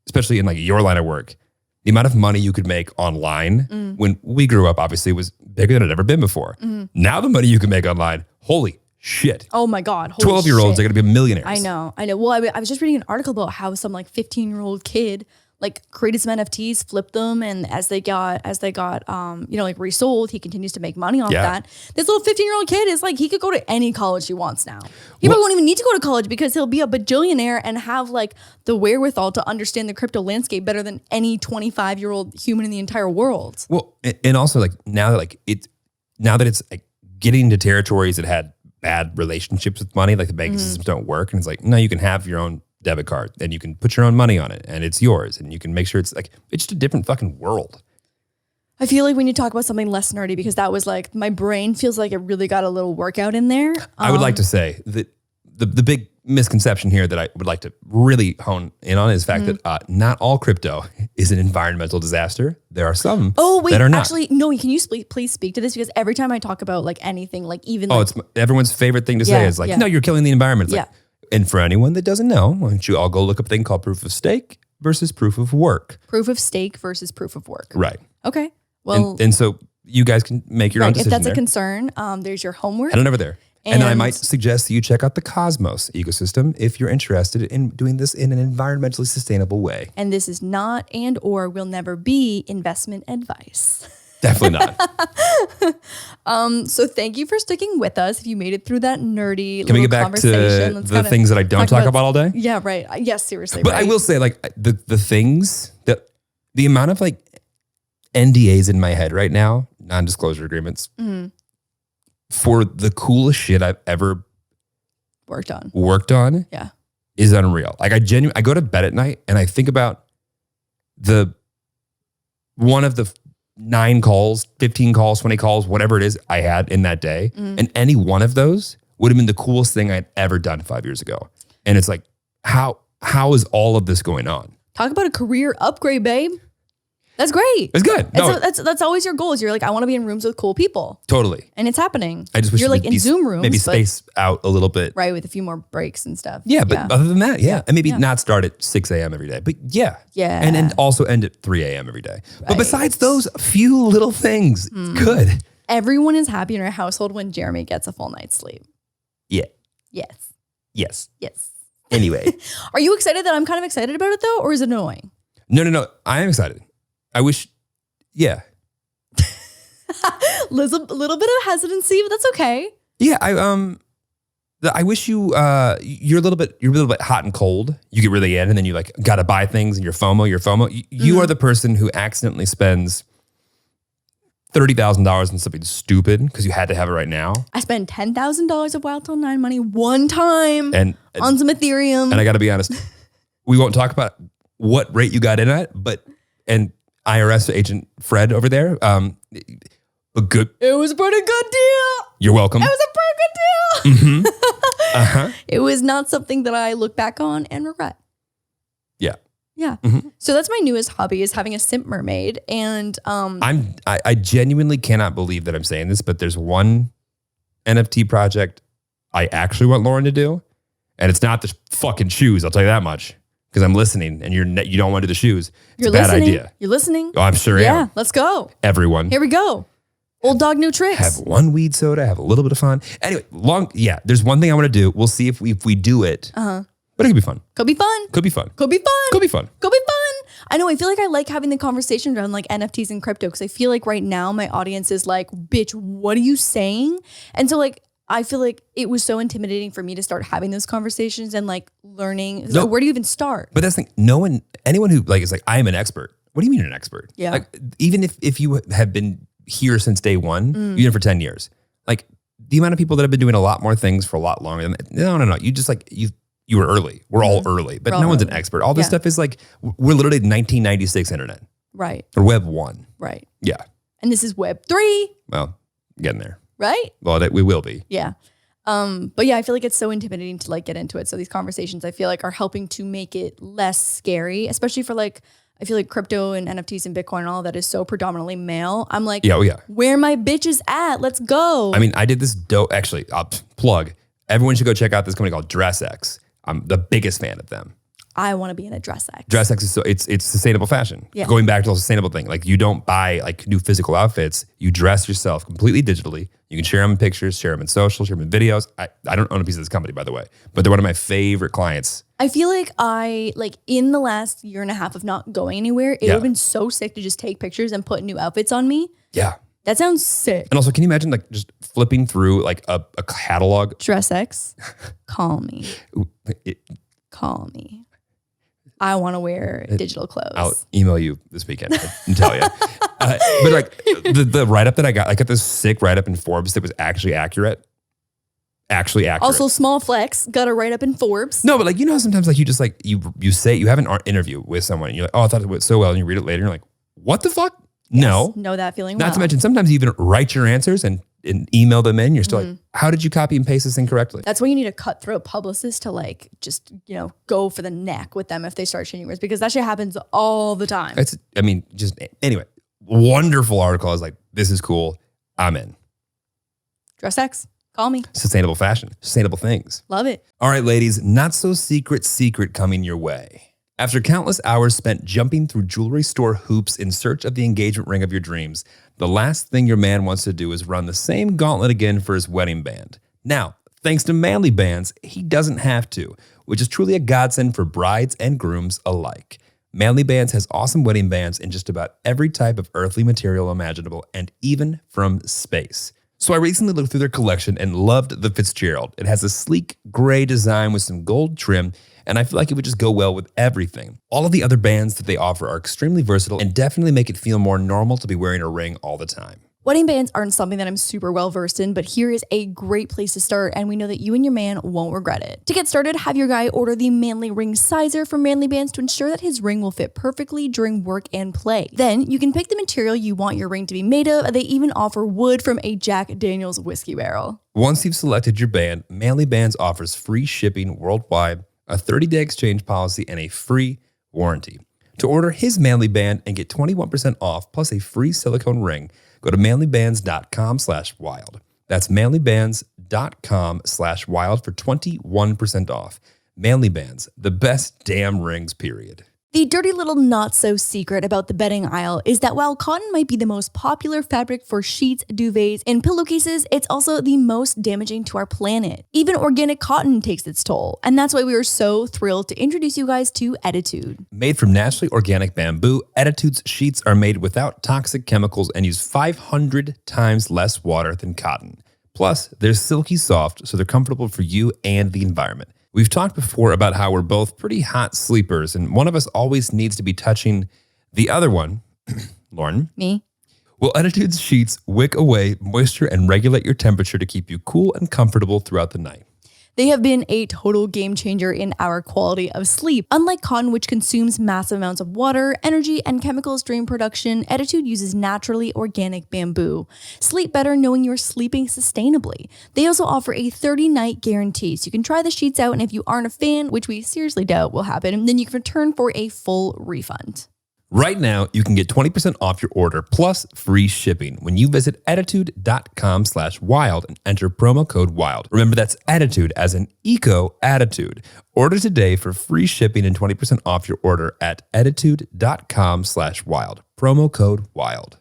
especially in like your line of work, the amount of money you could make online when we grew up, obviously, was bigger than it had ever been before. Now the money you can make online, holy shit. Oh my God. 12-year-olds are going to be millionaires. I know. Well, I was just reading an article about how some like 15-year-old kid like created some NFTs, flipped them, and as they got like resold, he continues to make money off that. This little 15-year-old kid is like, he could go to any college he wants now. He probably won't even need to go to college because he'll be a bajillionaire and have like the wherewithal to understand the crypto landscape better than any 25-year-old human in the entire world. Well, and also like now that it's like getting to territories that had bad relationships with money, like the banking systems don't work, and it's like, no, you can have your own debit card and you can put your own money on it and it's yours, and you can make sure it's just a different fucking world. I feel like we need to talk about something less nerdy because that was like, my brain feels like it really got a little workout in there. I would like to say that the big misconception here that I would like to really hone in on is the fact that not all crypto is an environmental disaster. There are some that are not. Actually, no, can you please speak to this? Because every time I talk about like anything, like even it's everyone's favorite thing to say is like, no, you're killing the environment. It's like, and for anyone that doesn't know, why don't you all go look up a thing called proof of stake versus proof of work. Proof of stake versus proof of work. Right. Okay. Well, and so you guys can make your own decision. If that's a concern, there's your homework. Head on over there. And then I might suggest that you check out the Cosmos ecosystem if you're interested in doing this in an environmentally sustainable way. And this is not and or will never be investment advice. Definitely not. So thank you for sticking with us. If you made it through that nerdy Can we get back conversation, to the things that I don't talk about all day? Yeah, right. Yes, seriously. But I will say, like, the things that the amount of like NDAs in my head right now, non-disclosure agreements, for the coolest shit I've ever worked on, is unreal. Like, I go to bed at night and I think about one of the 9 calls, 15 calls, 20 calls, whatever it is I had in that day. And any one of those would have been the coolest thing I'd ever done 5 years ago. And it's like, how is all of this going on? Talk about a career upgrade, babe. That's great. It's good. No, that's always your goals. You're like, I want to be in rooms with cool people. Totally. And it's happening. I just wish you're like in Zoom rooms. Maybe space out a little bit. Right, with a few more breaks and stuff. Yeah, but other than that, And maybe not start at 6 a.m. every day. But yeah. And then also end at 3 a.m. every day. Right. But besides those few little things, it's good. Everyone is happy in our household when Jeremy gets a full night's sleep. Yeah. Yes. Anyway. Are you excited that I'm kind of excited about it though? Or is it annoying? No. I am excited. I wish, Little bit of hesitancy, but that's okay. Yeah, I wish you're a little bit hot and cold. You get really in, and then you like got to buy things, and your FOMO. You are the person who accidentally spends $30,000 on something stupid because you had to have it right now. I spent $10,000 of Wild Til 9 money one time on some Ethereum. And I got to be honest, we won't talk about what rate you got in at, and IRS agent Fred over there, It was a pretty good deal. You're welcome. It was a pretty good deal. It was not something that I look back on and regret. Yeah. So that's my newest hobby, is having a simp mermaid. And I genuinely cannot believe that I'm saying this, but there's one NFT project I actually want Lauren to do, and it's not the fucking shoes. I'll tell you that much. Because I'm listening, and you don't want to do the shoes. It's a bad idea. You're listening? Oh, I'm sure. Yeah, let's go. Everyone. Here we go. Old dog, new tricks. Have one weed soda, have a little bit of fun. Anyway, there's one thing I want to do. We'll see if we do it. But it could be fun. Could be fun. Could be fun. Could be fun. Could be fun. Could be fun. I know. I feel like I like having the conversation around like NFTs and crypto, because I feel like right now my audience is like, bitch, what are you saying? And so like, I feel like it was so intimidating for me to start having those conversations and like learning. No, where do you even start? But that's the thing. Anyone who like is like, I am an expert. What do you mean you're an expert? Yeah. Like, even if you have been here since day one, you've been for 10 years. Like the amount of people that have been doing a lot more things for a lot longer than no. You just like, you were early. We're all early, but no one's an expert. All this stuff is like, we're literally 1996 internet. Right. Or Web 1. Right. Yeah. And this is Web 3. Well, getting there. Right? Well, we will be. Yeah. But yeah, I feel like it's so intimidating to like get into it. So these conversations I feel like are helping to make it less scary, especially for like, I feel like crypto and NFTs and Bitcoin and all that is so predominantly male. I'm like, where my bitches at? Let's go. I mean, I did this actually, I'll plug. Everyone should go check out this company called DressX. I'm the biggest fan of them. I want to be in a DressX. DressX is it's sustainable fashion. Yeah. Going back to the sustainable thing, like you don't buy like new physical outfits. You dress yourself completely digitally. You can share them in pictures, share them in social, share them in videos. I don't own a piece of this company, by the way, but they're one of my favorite clients. I feel like in the last year and a half of not going anywhere, it would have been so sick to just take pictures and put new outfits on me. Yeah. That sounds sick. And also, can you imagine like just flipping through like a catalog? DressX, call me. Call me. I want to wear digital clothes. I'll email you this weekend and tell you. But like the write-up that I got this sick write-up in Forbes that was actually accurate. Also, small flex, got a write-up in Forbes. No, but like, you know, sometimes like you just like, you say, you have an interview with someone and you're like, oh, I thought it went so well. And you read it later and you're like, what the fuck? Yes, no. Know that feeling Not to mention, sometimes you even write your answers and email them in. You're still like, how did you copy and paste this incorrectly? That's why you need a cutthroat publicist to like, just, go for the neck with them if they start changing words, because that shit happens all the time. Anyway, wonderful article. I was like, this is cool. I'm in. DressX, call me. Sustainable fashion, sustainable things. Love it. All right, ladies, not so secret coming your way. After countless hours spent jumping through jewelry store hoops in search of the engagement ring of your dreams, the last thing your man wants to do is run the same gauntlet again for his wedding band. Now, thanks to Manly Bands, he doesn't have to, which is truly a godsend for brides and grooms alike. Manly Bands has awesome wedding bands in just about every type of earthly material imaginable, and even from space. So I recently looked through their collection and loved the Fitzgerald. It has a sleek gray design with some gold trim, and I feel like it would just go well with everything. All of the other bands that they offer are extremely versatile and definitely make it feel more normal to be wearing a ring all the time. Wedding bands aren't something that I'm super well versed in, but here is a great place to start, and we know that you and your man won't regret it. To get started, have your guy order the Manly Ring Sizer from Manly Bands to ensure that his ring will fit perfectly during work and play. Then you can pick the material you want your ring to be made of. They even offer wood from a Jack Daniel's whiskey barrel. Once you've selected your band, Manly Bands offers free shipping worldwide, a 30-day exchange policy, and a free warranty. To order his Manly Band and get 21% off plus a free silicone ring, go to manlybands.com/wild. That's manlybands.com/wild for 21% off. Manly Bands, the best damn rings, period. The dirty little not-so-secret about the bedding aisle is that while cotton might be the most popular fabric for sheets, duvets, and pillowcases, it's also the most damaging to our planet. Even organic cotton takes its toll, and that's why we are so thrilled to introduce you guys to Attitude. Made from naturally organic bamboo, Attitude's sheets are made without toxic chemicals and use 500 times less water than cotton. Plus, they're silky soft, so they're comfortable for you and the environment. We've talked before about how we're both pretty hot sleepers, and one of us always needs to be touching the other one. Lauren? Me? Well, Attitude's sheets wick away moisture and regulate your temperature to keep you cool and comfortable throughout the night. They have been a total game changer in our quality of sleep. Unlike cotton, which consumes massive amounts of water, energy, and chemicals during production, Attitude uses naturally organic bamboo. Sleep better knowing you're sleeping sustainably. They also offer a 30-night guarantee, so you can try the sheets out, and if you aren't a fan, which we seriously doubt will happen, then you can return for a full refund. Right now, you can get 20% off your order plus free shipping when you visit attitude.com/wild and enter promo code WILD. Remember, that's attitude as an eco attitude. Order today for free shipping and 20% off your order at attitude.com/wild. Promo code WILD.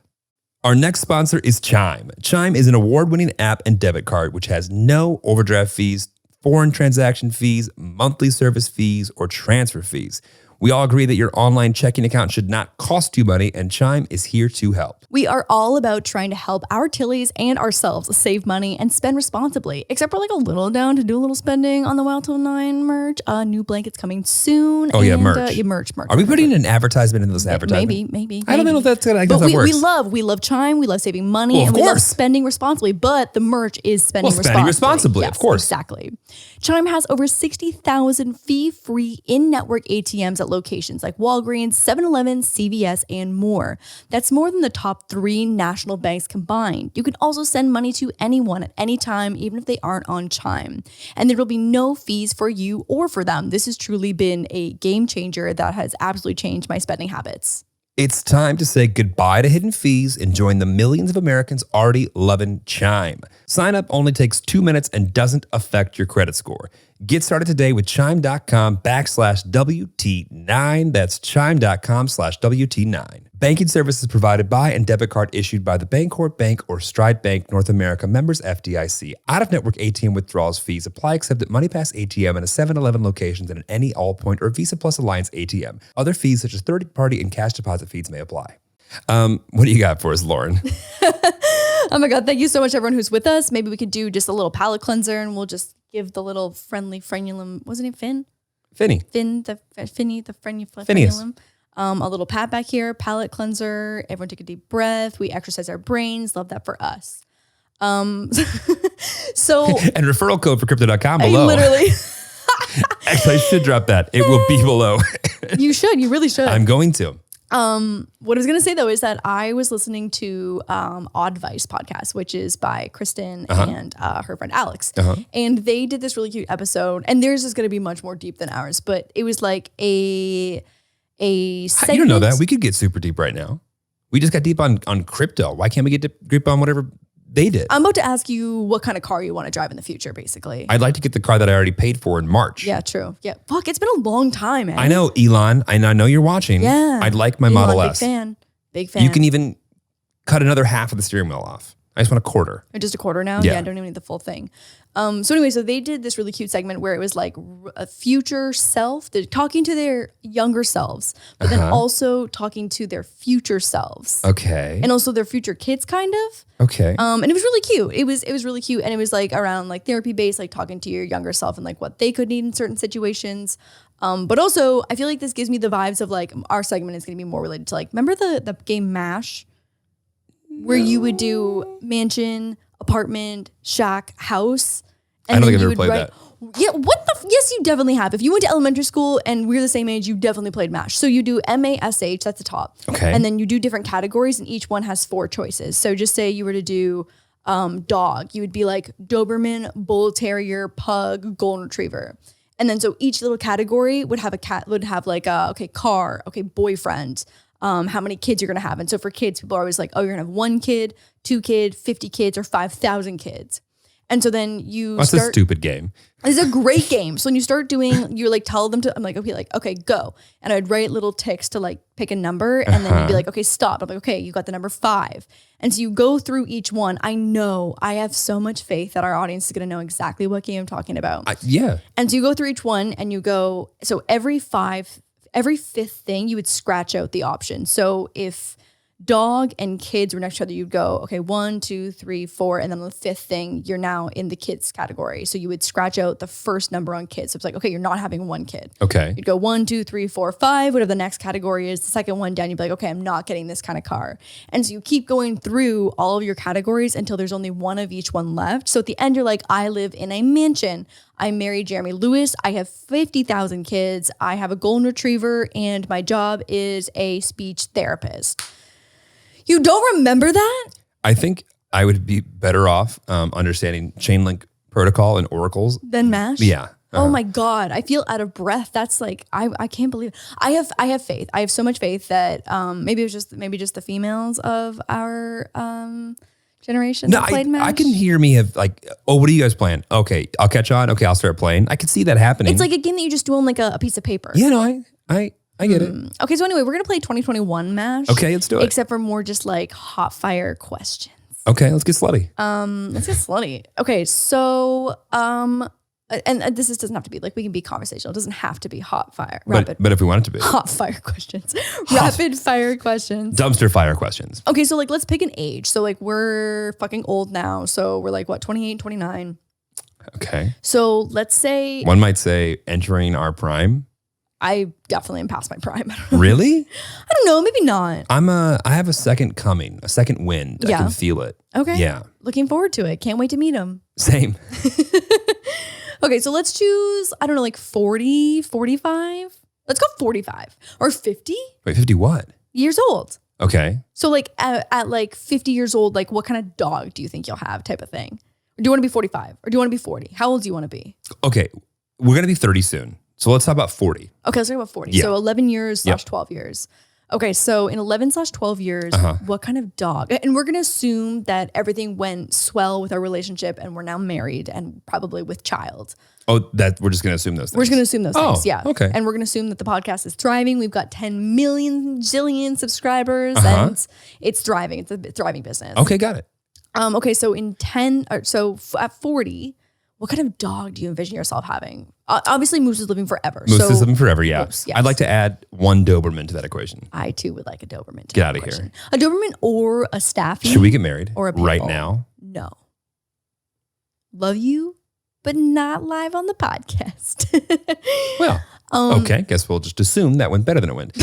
Our next sponsor is Chime. Chime is an award-winning app and debit card which has no overdraft fees, foreign transaction fees, monthly service fees, or transfer fees. We all agree that your online checking account should not cost you money, and Chime is here to help. We are all about trying to help our Tillies and ourselves save money and spend responsibly, except we're like a little down to do a little spending on the Wild Til 9 merch. New blankets coming soon. Oh, yeah, merch. Merch. Are we putting an advertisement in this advertisement? Maybe. I don't know if that's good. I guess but that works. We love Chime. We love saving money. Well, and we love spending responsibly. But the merch is spending responsibly. Yes, of course. Exactly. Chime has over 60,000 fee-free in-network ATMs at locations like Walgreens, 7-Eleven, CVS, and more. That's more than the top 3 national banks combined. You can also send money to anyone at any time, even if they aren't on Chime. And there will be no fees for you or for them. This has truly been a game changer that has absolutely changed my spending habits. It's time to say goodbye to hidden fees and join the millions of Americans already loving Chime. Sign up only takes 2 minutes and doesn't affect your credit score. Get started today with chime.com/WT9. That's chime.com/WT9. Banking services provided by and debit card issued by the Bancorp Bank or Stride Bank North America, members FDIC. Out-of-network ATM withdrawals fees apply except at MoneyPass ATM and a 7-Eleven locations and at any Allpoint or Visa Plus Alliance ATM. Other fees such as third-party and cash deposit fees may apply. What do you got for us, Lauren? Oh my God, thank you so much, everyone who's with us. Maybe we could do just a little palate cleanser and we'll just give the little friendly frenulum, wasn't it Finn? Finny. The Phineas. frenulum. A little pat back here, palate cleanser. Everyone take a deep breath. We exercise our brains. Love that for us. So And referral code for crypto.com below. Literally. Actually, I should drop that. It will be below. You should. You really should. I'm going to. What I was going to say though is that I was listening to Advice podcast, which is by Kristen and her friend Alex, and they did this really cute episode. And theirs is going to be much more deep than ours, but it was like a segment. You don't know that. We could get super deep right now. We just got deep on crypto. Why can't we get deep on whatever they did? I'm about to ask you what kind of car you want to drive in the future, basically. I'd like to get the car that I already paid for in March. Yeah, true. Yeah. Fuck, it's been a long time, man. I know, Elon. I know you're watching. Yeah. I'd like my Elon, Model S. Big fan. You can even cut another half of the steering wheel off. I just want a quarter. Or just a quarter now? Yeah. I don't even need the full thing. So anyway, so they did this really cute segment where it was like a future self, they're talking to their younger selves, but then also talking to their future selves. Okay. And also their future kids, kind of. Okay. And it was really cute. It was really cute. And it was like around like therapy based, like talking to your younger self and like what they could need in certain situations. But also I feel like this gives me the vibes of like our segment is going to be more related to like, remember the game MASH? Where you would do mansion, apartment, shack, house. And I don't think I've ever played that. Yeah, yes, you definitely have. If you went to elementary school and we're the same age, you definitely played MASH. So you do MASH, that's the top. Okay. And then you do different categories and each one has 4 choices. So just say you were to do dog, you would be like Doberman, Bull Terrier, Pug, Golden Retriever. And then so each little category would have like car, boyfriend, how many kids you're going to have. And so for kids, people are always like, oh, you're going to have 1 kid, 2 kids, 50 kids, or 5,000 kids. And so then That's a stupid game. It's a great game. So when you start doing, you like tell them to, I'm like, okay, go. And I'd write little ticks to like pick a number and then you'd be like, okay, stop. I'm like, okay, you got the number 5. And so you go through each one. I know, I have so much faith that our audience is going to know exactly what game I'm talking about. Yeah. And so you go through each one and you go, so every 5th thing you would scratch out the option. So if dog and kids were next to each other, you'd go, okay, 1, 2, 3, 4. And then on the 5th thing, you're now in the kids category. So you would scratch out the first number on kids. So it's like, okay, you're not having 1 kid. Okay. You'd go 1, 2, 3, 4, 5, whatever the next category is. The second one down, you'd be like, okay, I'm not getting this kind of car. And so you keep going through all of your categories until there's only one of each one left. So at the end, you're like, I live in a mansion. I married Jeremy Lewis. I have 50,000 kids. I have a golden retriever and my job is a speech therapist. You don't remember that? I think I would be better off understanding chain link protocol and oracles than MASH. Yeah. Oh my God. I feel out of breath. That's like, I can't believe it. I have faith. I have so much faith that maybe just the females of our generation that played MASH. I can hear me have like, oh, what are you guys playing? Okay, I'll catch on. Okay, I'll start playing. I can see that happening. It's like a game that you just do on like a piece of paper. Yeah, no, I get it. Okay, so anyway, we're going to play 2021 MASH. Okay, let's do it. Except for more just like hot fire questions. Okay, let's get slutty. Let's get slutty. Okay, so and this doesn't have to be like, we can be conversational. It doesn't have to be hot fire. But if we want it to be. Hot fire questions. Rapid fire questions. Dumpster fire questions. Okay, so like, let's pick an age. So like, we're fucking old now. So we're like, what, 28, 29? Okay. So let's say. One might say entering our prime. I definitely am past my prime. Really? I don't know. Maybe not. I have a second coming, a second wind. I can feel it. Okay. Yeah. Looking forward to it. Can't wait to meet him. Same. Okay, so let's choose, I don't know, like 40, 45? Let's go 45 or 50 Wait, 50 what? years old. Okay. So like at like 50 years old, like what kind of dog do you think you'll have type of thing? Or do you want to be 45 or do you want to be 40? How old do you want to be? Okay. We're going to be 30 soon. So let's talk about 40. Okay, let's talk about 40. Yeah. So 11 years / 12 years. Okay, so in 11 / 12 years, what kind of dog? And we're going to assume that everything went swell with our relationship and we're now married and probably with child. Oh, that we're just going to assume those things. We're just going to assume those things, yeah. Okay. And we're going to assume that the podcast is thriving. We've got 10 million zillion subscribers and it's thriving. It's a thriving business. Okay, got it. Okay, so at 40, what kind of dog do you envision yourself having? Obviously, Moose is living forever. Moose is living forever, yeah. Moose, yes. I'd like to add one Doberman to that equation. I too would like a Doberman. Get out of here. A Doberman or a Staffy. Should we get married or a pit right bull? now? No. Love you, but not live on the podcast. Well, okay. Guess we'll just assume that went better than it went.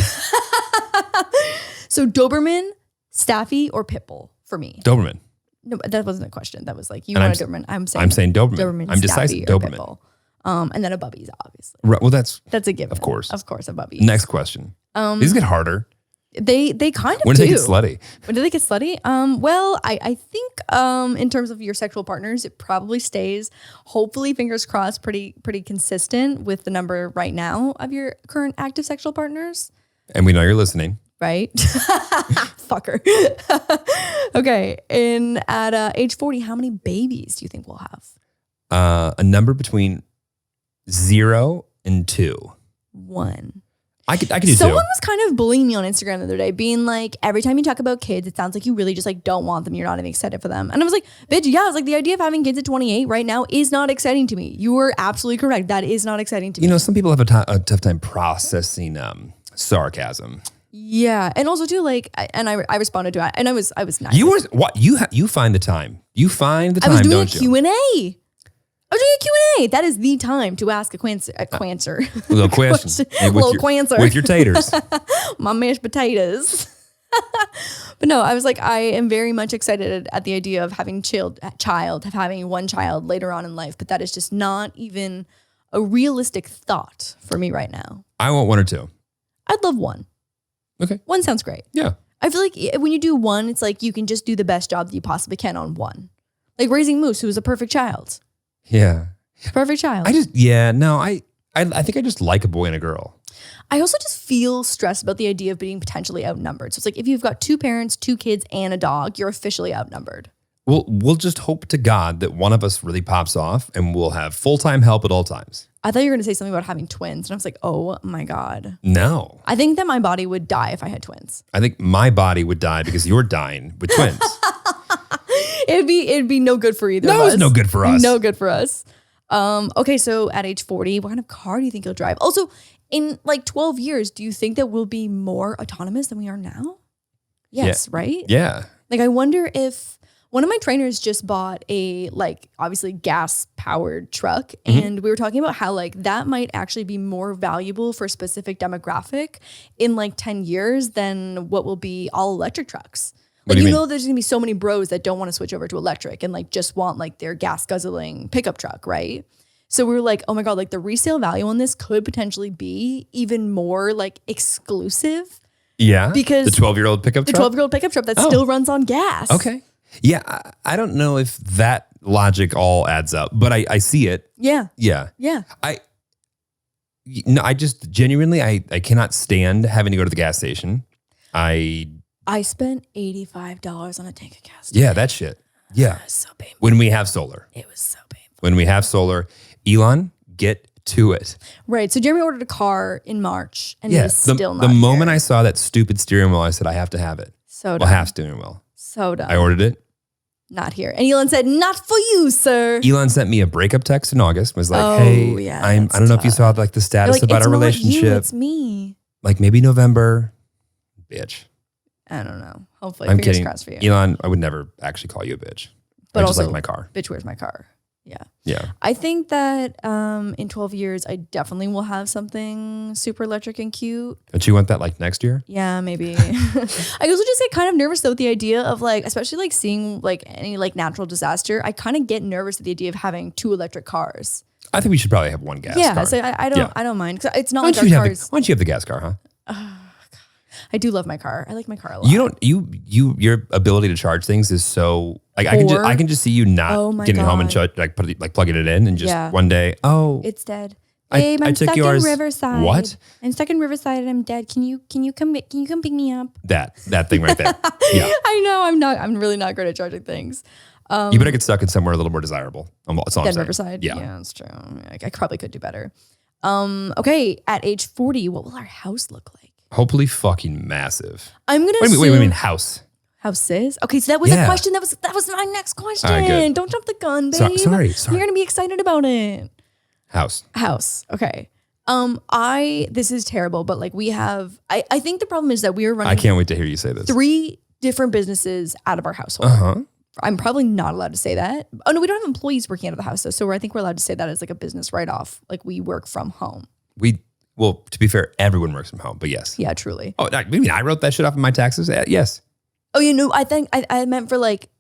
So Doberman, Staffy, or pit bull for me? Doberman. No, that wasn't a question. That was like, you And want a Doberman. I'm saying Doberman. Doberman, I'm Staffy, decisive. or pit Doberman. bull. And then a Bubby's, obviously. Right, well, that's a given. Of course. Of course, a Bubby. Next question. These get harder. They kind of When do. do they get slutty? When do they get slutty? Well, I think in terms of your sexual partners, it probably stays, hopefully, fingers crossed, pretty consistent with the number right now of your current active sexual partners. And we know you're listening. Right? Fucker. Okay. And at age 40, how many babies do you think we'll have? A number between 0 and 2. 1. I could do 2. Someone was kind of bullying me on Instagram the other day, being like, every time you talk about kids, it sounds like you really just like don't want them. You're not even excited for them. And I was like, bitch, yeah. I was like, the idea of having kids at 28 right now is not exciting to me. You were absolutely correct. That is not exciting to me. You know, some people have a tough time processing sarcasm. Yeah, and also too, like, I responded to it, and I was nice. You find the time. You find the time. I was doing don't a Q&A. I was doing a Q&A. That is the time to ask a quancer. Little question. Little quancer. With your taters. My mashed potatoes. But no, I was like, I am very much excited at the idea of having having one child later on in life, but that is just not even a realistic thought for me right now. I want 1 or 2. I'd love 1. Okay. 1 sounds great. Yeah. I feel like when you do 1, it's like you can just do the best job that you possibly can on 1. Like raising Moose, who was a perfect child. Yeah. Perfect child. I think I just like a boy and a girl. I also just feel stressed about the idea of being potentially outnumbered. So it's like if you've got 2 parents, 2 kids, and a dog, you're officially outnumbered. Well, we'll just hope to God that one of us really pops off and we'll have full-time help at all times. I thought you were going to say something about having twins. And I was like, oh my God. No. I think that my body would die if I had twins. I think my body would die because you're dying with twins. It'd be no good for either of us. No, it's no good for us. No good for us. Okay, so at age 40, what kind of car do you think you'll drive? Also, in like 12 years, do you think that we'll be more autonomous than we are now? Yes, right? Yeah. Like, I wonder if one of my trainers just bought a, like, obviously gas-powered truck. And we were talking about how, like, that might actually be more valuable for a specific demographic in, like, 10 years than what will be all-electric trucks. Like, you know, there's going to be so many bros that don't want to switch over to electric and, like, just want, like, their gas-guzzling pickup truck, right? So we were like, oh, my God, like, the resale value on this could potentially be even more, like, exclusive. Yeah? Because the 12-year-old pickup truck? The 12-year-old pickup truck that still runs on gas. Okay. Yeah, I don't know if that logic all adds up, but I see it. Yeah. Yeah. Yeah. I just genuinely, I cannot stand having to go to the gas station. I spent $85 on a tank of gas. Yeah, that shit. Yeah. It was so painful. When we have solar. It was so painful. When we have solar. Elon, get to it. Right. So Jeremy ordered a car in March and it is still not The moment here. I saw that stupid steering wheel, I said, I have to have it. So dumb. Half steering wheel. So dumb. I ordered it. not here. And Elon said, not for you, sir. Elon sent me a breakup text in August. Was like, hey, I don't know if you saw like the status like, about our relationship. You, it's me. Like maybe November. Bitch. I don't know. Hopefully, I'm fingers kidding. crossed for you. Elon, I would never actually call you a bitch. But I just also, like my car. Bitch, where's my car? Yeah. Yeah. I think that in 12 years, I definitely will have something super electric and cute. Don't you want that like next year? Yeah, maybe. I also just get kind of nervous though with the idea of like, especially like seeing like any like natural disaster. I kind of get nervous at the idea of having 2 electric cars. I think we should probably have one gas car. Yeah, so I don't mind. 'Cause it's not Why like don't our you have cars. why don't you have the gas car, huh? I do love my car. I like my car a lot. Your ability to charge things is so like I can just see you not getting home and plugging it in and just one day, it's dead. I Babe, I'm took stuck yours. in Riverside. What? I'm stuck in Riverside and I'm dead. Can you come pick me up? That thing right there. Yeah. I know I'm really not good at charging things. You better get stuck in somewhere a little more desirable. That's all I'm saying. Riverside. Yeah. That's true. I probably could do better. Okay, at age 40, what will our house look like? Hopefully fucking massive. I'm gonna Wait a minute, house. Houses? Okay, so that was a question. That was my next question. All right, good. Don't jump the gun, babe. Sorry. You're gonna be excited about it. House. Okay. This is terrible, but like we have I think the problem is that we are running I can't wait to hear you say this. 3 different businesses out of our household. I'm probably not allowed to say that. Oh no, we don't have employees working out of the house though. So I think we're allowed to say that as like a business write-off. Like we work from home. Well, to be fair, everyone works from home, but yes. Yeah, truly. Oh, I mean, I wrote that shit off in my taxes. Yes. Oh, I think I meant for like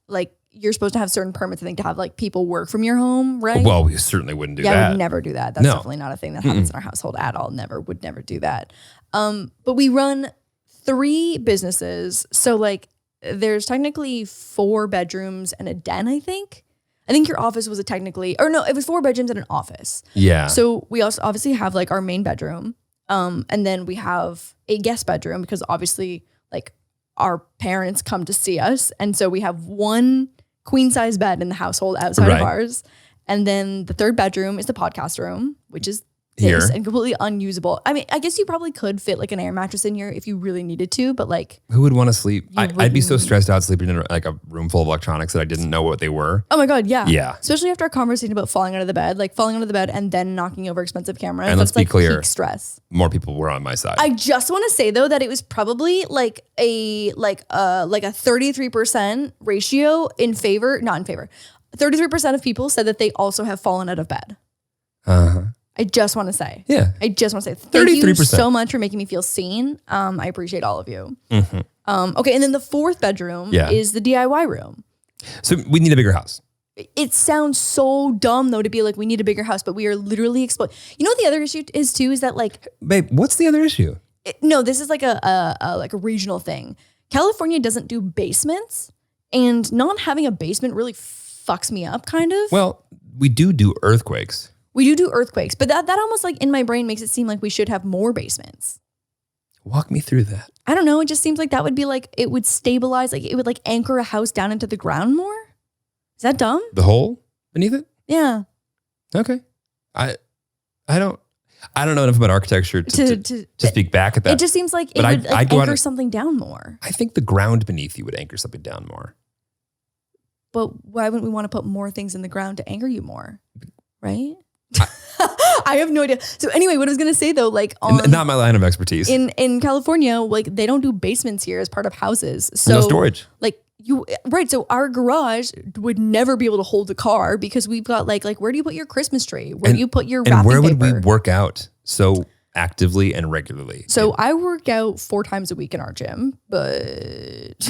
you're supposed to have certain permits, I think, to have like people work from your home, right? Well, we certainly wouldn't do that. Yeah, we never do that. That's definitely not a thing that happens in our household at all. Would never do that. But we run 3 businesses. So like there's technically 4 bedrooms and a den, I think. I think your office was it was 4 bedrooms and an office. Yeah. So we also obviously have like our main bedroom. And then we have a guest bedroom because obviously like our parents come to see us. And so we have 1 queen size bed in the household outside of ours. And then the 3rd bedroom is the podcast room, which is this and completely unusable. I mean, I guess you probably could fit like an air mattress in here if you really needed to, but like who would want to sleep? I'd be so stressed out sleeping in like a room full of electronics that I didn't know what they were. Oh my God, yeah. Yeah. Especially after our conversation about falling out of the bed and then knocking over expensive cameras. And let's be clear, peak stress. More people were on my side. I just want to say though that it was probably like a 33% ratio not in favor. 33% of people said that they also have fallen out of bed. I just want to say. Yeah. Thank 33%. you so much for making me feel seen. I appreciate all of you. Okay, and then the 4th bedroom is the DIY room. So we need a bigger house. It sounds so dumb though to be like, we need a bigger house, but we are literally exploding. You know what the other issue is too, is that like, babe, what's the other issue? This is like a regional thing. California doesn't do basements, and not having a basement really fucks me up kind of. Well, we do earthquakes. We do earthquakes, but that almost like in my brain makes it seem like we should have more basements. Walk me through that. I don't know. It just seems like that would be like, it would stabilize, like it would like anchor a house down into the ground more. Is that dumb? The hole beneath it? Yeah. Okay. I don't know enough about architecture to speak back at that. It just seems like it would like anchor something down more. I think the ground beneath you would anchor something down more. But why wouldn't we want to put more things in the ground to anchor you more? Right? I have no idea. So anyway, what I was going to say though, like not my line of expertise. In California, like they don't do basements here as part of houses. So no storage. Like so our garage would never be able to hold a car because we've got like where do you put your Christmas tree? Where do you put your wrapping paper? And where would we work out so actively and regularly? So I work out 4 times a week in our gym, but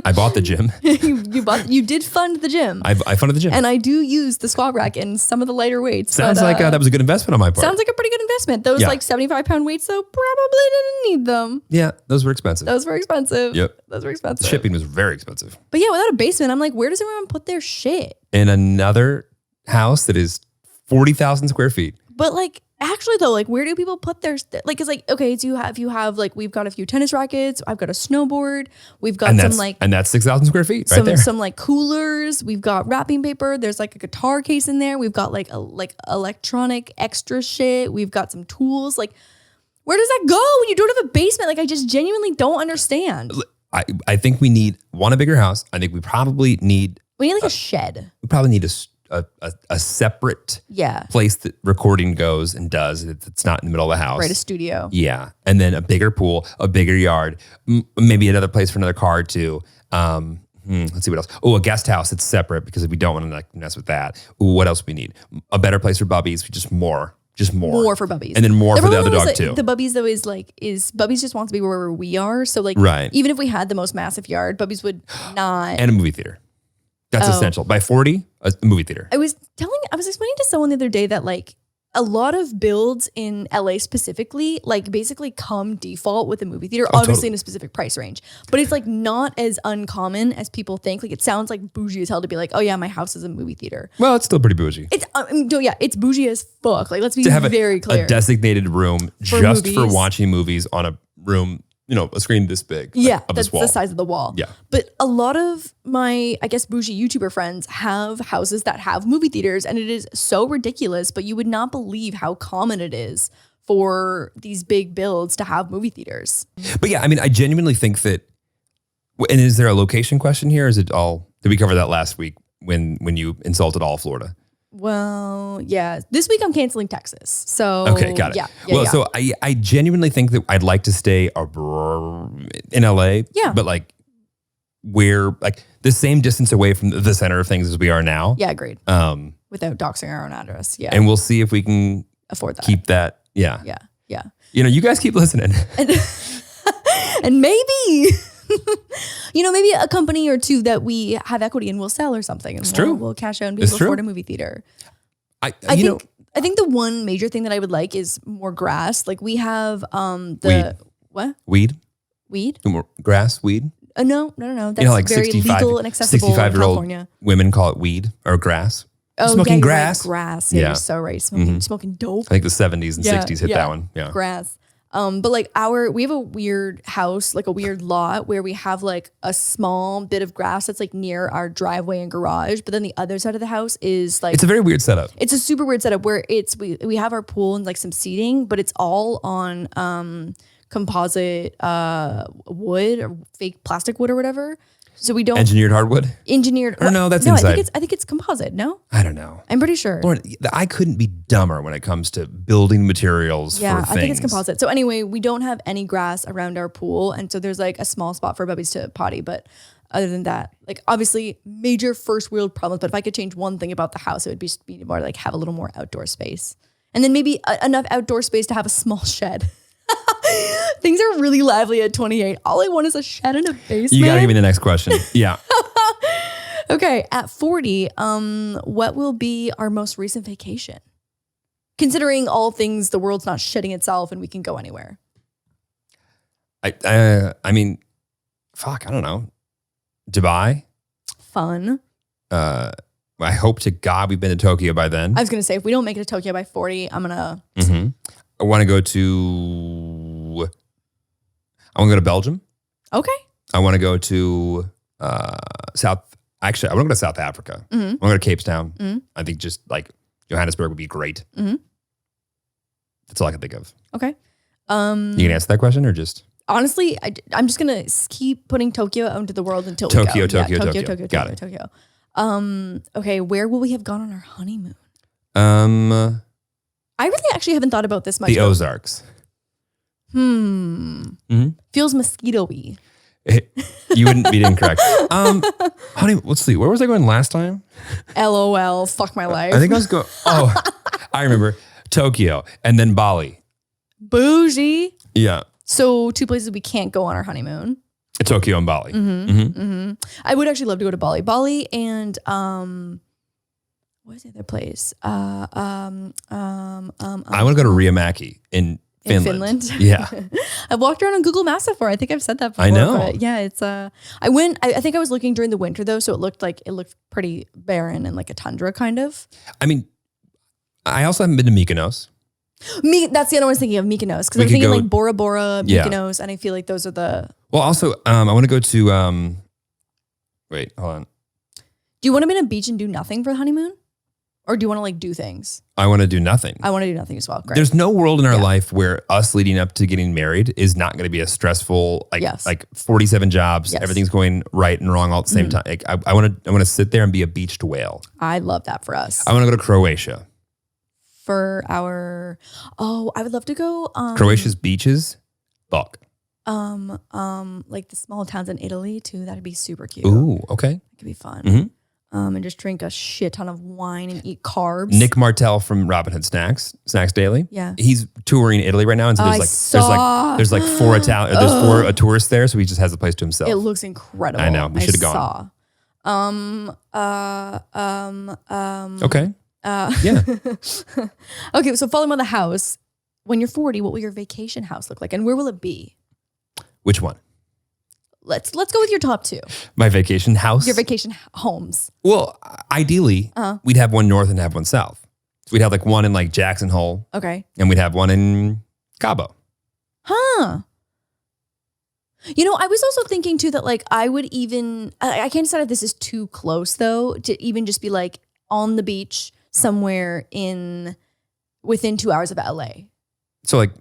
I bought the gym. You did fund the gym. I funded the gym. And I do use the squat rack and some of the lighter weights. Sounds like that was a good investment on my part. Sounds like a pretty good investment. Those like 75-pound weights though probably didn't need them. Yeah, those were expensive. Yep. Those were expensive. Shipping was very expensive. But yeah, without a basement, I'm like, where does everyone put their shit? In another house that is 40,000 square feet. But like, actually though, like where do people put their, like, it's like, okay, so you have like, we've got a few tennis rackets. I've got a snowboard. We've got and that's 6,000 square feet right there. Some like coolers. We've got wrapping paper. There's like a guitar case in there. We've got like electronic extra shit. We've got some tools. Like, where does that go when you don't have a basement? Like, I just genuinely don't understand. I think we need a bigger house. I think we probably need We need like a shed. We probably need a separate place that recording goes and does. It's not in the middle of the house. Right, a studio. Yeah. And then a bigger pool, a bigger yard, maybe another place for another car too. Let's see what else. Oh, a guest house. It's separate because we don't want to like mess with that. Ooh, what else do we need? A better place for bubbies. Just more. More for Bubbies. And then more for the other dog too. The Bubbies though is Bubbies just wants to be wherever we are. So like, even if we had the most massive yard, Bubbies would not. And a movie theater. That's essential. By 40, a movie theater. I was explaining to someone the other day that like a lot of builds in LA specifically, like basically come default with a movie theater, obviously in a specific price range. But it's like not as uncommon as people think. Like it sounds like bougie as hell to be like, oh yeah, my house is a movie theater. Well, it's still pretty bougie. It's bougie as fuck. Like let's be very clear. A designated room just for watching movies on a room, a screen this big. Yeah, that's the size of the wall. Yeah. But a lot of my, I guess, bougie YouTuber friends have houses that have movie theaters, and it is so ridiculous, but you would not believe how common it is for these big builds to have movie theaters. But yeah, I mean, I genuinely think that, and is there a location question here? Is it all, did we cover that last week when you insulted all Florida? Well, yeah. This week I'm canceling Texas. So okay, got it. Yeah. So I genuinely think that I'd like to stay in LA. Yeah. But like we're like the same distance away from the center of things as we are now. Yeah, agreed. Without doxing our own address. Yeah. And we'll see if we can afford that. Keep that. Yeah. Yeah. You guys keep listening. And maybe maybe a company or two that we have equity in will sell or something. And we'll cash out and be able to afford a movie theater. I think the one major thing that I would like is more grass. Like we have weed. What? Weed? More grass, weed? No. That's like very legal and accessible in California. Women call it weed or grass. Oh, smoking grass. Right, grass. Yeah, you're so right. Smoking dope. I think the 70s and 60s hit that one. Yeah. Grass. But like we have a weird house, like a weird lot where we have like a small bit of grass that's like near our driveway and garage. But then the other side of the house is like, it's a very weird setup. It's a super weird setup where we have our pool and like some seating, but it's all on composite wood or fake plastic wood or whatever. So we don't engineered hardwood. Or no, that's inside. I think it's composite. No, I don't know. I'm pretty sure. Lauren, I couldn't be dumber when it comes to building materials. Yeah, for things. I think it's composite. So anyway, we don't have any grass around our pool, and so there's like a small spot for Bubbies to potty. But other than that, like obviously major first world problems. But if I could change one thing about the house, it would be more like have a little more outdoor space, and then maybe enough outdoor space to have a small shed. Things are really lively at 28. All I want is a shed and a basement. You gotta give me the next question. Yeah. Okay, at 40, what will be our most recent vacation? Considering all things, the world's not shitting itself and we can go anywhere. I mean, fuck, I don't know. Dubai. Fun. I hope to God we've been to Tokyo by then. I was gonna say if we don't make it to Tokyo by 40, I'm gonna. Mm-hmm. I want to go to Belgium. Okay. I want to go to I want to go to South Africa. Mm-hmm. I want to go to Cape Town. Mm-hmm. I think just like Johannesburg would be great. Mm-hmm. That's all I can think of. Okay. You can answer that question or just? Honestly, I'm just going to keep putting Tokyo out into the world until Tokyo. Got it. Tokyo. Okay, where will we have gone on our honeymoon? I really actually haven't thought about this much. The Ozarks. Mm-hmm. Feels mosquito-y. You wouldn't be incorrect. Honey, let's see. Where was I going last time? LOL. Fuck my life. I think I was going. Oh, I remember Tokyo and then Bali. Bougie. Yeah. So 2 places we can't go on our honeymoon. Tokyo and Bali. Mm-hmm. Mm-hmm. Mm-hmm. I would actually love to go to Bali. Bali and what is the other place? I want to go to Riihimäki in Finland. Yeah. I've walked around on Google Maps before. I think I've said that before. I know. But yeah, it's I think I was looking during the winter though, so it looked pretty barren and like a tundra kind of. I mean, I also haven't been to Mykonos. That's the other one I was thinking of, Mykonos. Because I'm thinking like Bora Bora, Mykonos, and I feel like those are the... Well, also, I want to go to... Wait, hold on. Do you want to be on a beach and do nothing for the honeymoon? Or do you want to like do things? I want to do nothing. I want to do nothing as well. Great. There's no world in our life where us leading up to getting married is not going to be a stressful, like 47 jobs. Everything's going right and wrong all at the same time. Like I want to sit there and be a beached whale. I love that for us. I want to go to Croatia. I would love to go. Croatia's beaches, fuck. Like the small towns in Italy too. That'd be super cute. Ooh, okay. It could be fun. Mm-hmm. And just drink a shit ton of wine and eat carbs. Nick Martell from Robin Hood Snacks Daily. Yeah. He's touring Italy right now. And so there's like four tourists there. So he just has the place to himself. It looks incredible. I know. We should have gone. Okay. Yeah. Okay. So following on the house, when you're 40, what will your vacation house look like? And where will it be? Which one? Let's go with your top 2. My vacation house? Your vacation homes. Well, ideally, we'd have one north and have one south. So we'd have like one in like Jackson Hole. Okay. And we'd have one in Cabo. Huh. You know, I was also thinking too that like I would even, I can't decide if this is too close though, to even just be like on the beach somewhere within 2 hours of LA. So like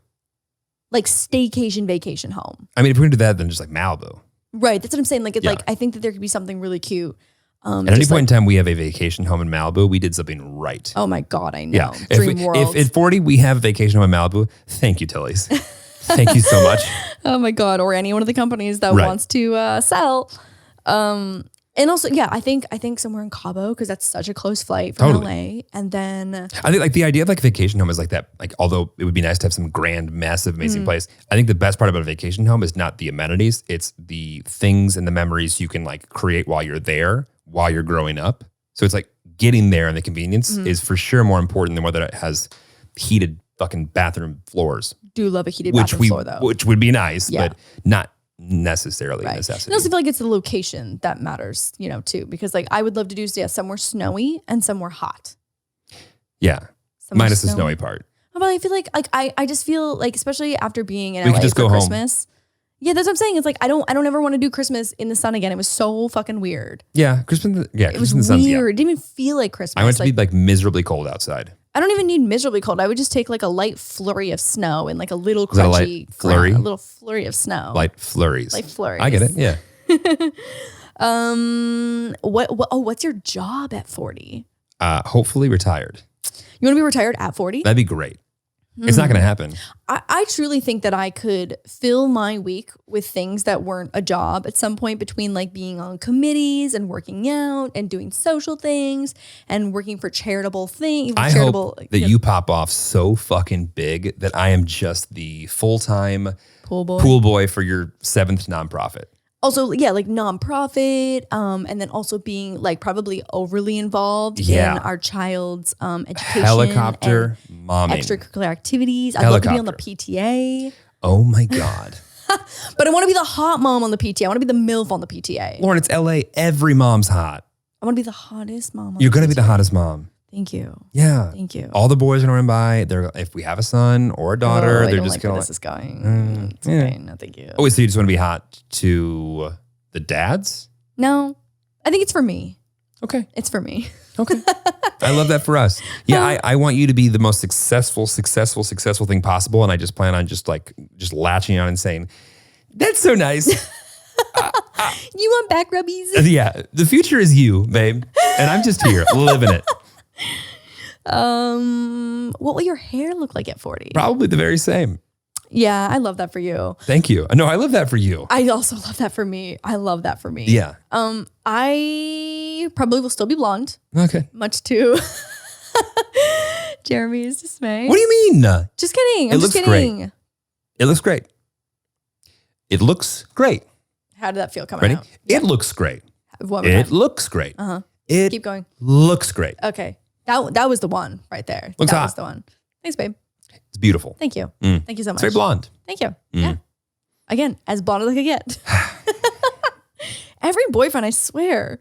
staycation vacation home. I mean, if we're gonna do that, then just like Malibu. Right. That's what I'm saying. Like, like I think that there could be something really cute. At any point in time, we have a vacation home in Malibu. We did something right. Oh my God, I know. Yeah. Dream world. If at 40 we have a vacation home in Malibu, thank you, Tilly's. Thank you so much. Oh my God. Or any one of the companies that wants to sell. And also, yeah, I think somewhere in Cabo, because that's such a close flight from LA. And then I think like the idea of like a vacation home is like that. Like, although it would be nice to have some grand, massive, amazing place, I think the best part about a vacation home is not the amenities. It's the things and the memories you can like create while you're there, while you're growing up. So it's like getting there and the convenience is for sure more important than whether it has heated fucking bathroom floors. Do love a heated bathroom floor though. Which would be nice, but not necessarily a necessity. I also feel like it's the location that matters, you know, too, because like I would love to do somewhere snowy and somewhere hot. Yeah, minus the snowy part. But I feel like I just feel like, especially after being in we LA could just for go Christmas. Home. Yeah, that's what I'm saying. It's like I don't ever want to do Christmas in the sun again. It was so fucking weird. Yeah, Christmas. Yeah, it was weird. It didn't even feel like Christmas. I want it to be like miserably cold outside. I don't even need miserably cold. I would just take like a light flurry of snow and like a little crunchy flurry? A little flurry of snow. Light flurries. Like flurries. I get it. Yeah. What's your job at 40? Hopefully retired. You want to be retired at 40? That'd be great. It's not going to happen. I truly think that I could fill my week with things that weren't a job at some point, between like being on committees and working out and doing social things and working for charitable things. I hope that you pop off so fucking big that I am just the full-time pool boy for your 7th nonprofit. Also, yeah, like nonprofit, and then also being like probably overly involved in our child's education, helicopter, momming, extracurricular activities. I'd love to be on the PTA. Oh my God! But I want to be the hot mom on the PTA. I want to be the MILF on the PTA. Lauren, it's LA. Every mom's hot. I want to be the hottest mom. You're gonna be the hottest mom. Thank you. Yeah. Thank you. All the boys are gonna run by. If we have a son or a daughter, they're just gonna. This is going. It's okay. No, thank you. Oh, so you just want to be hot to the dads? No, I think it's for me. Okay. It's for me. Okay. I love that for us. Yeah, I want you to be the most successful thing possible, and I just plan on just latching on and saying, "That's so nice." You want back rubbies? Yeah, the future is you, babe, and I'm just here living it. What will your hair look like at 40? Probably the very same. Yeah, I love that for you. Thank you. No, I love that for you. I also love that for me. I love that for me. Yeah. I probably will still be blonde. Okay. Much to Jeremy's dismay. What do you mean? Just kidding. I'm just kidding. Great. It looks great. It looks great. How did that feel coming Ready? out? It looks great. It looks great. Keep going. Looks great. Okay. That was the one right there. Looks that hot. was the one. Thanks, babe. It's beautiful. Thank you. Thank you so much. It's very blonde. Thank you. Yeah. Again, as blonde as I could get. Every boyfriend, I swear.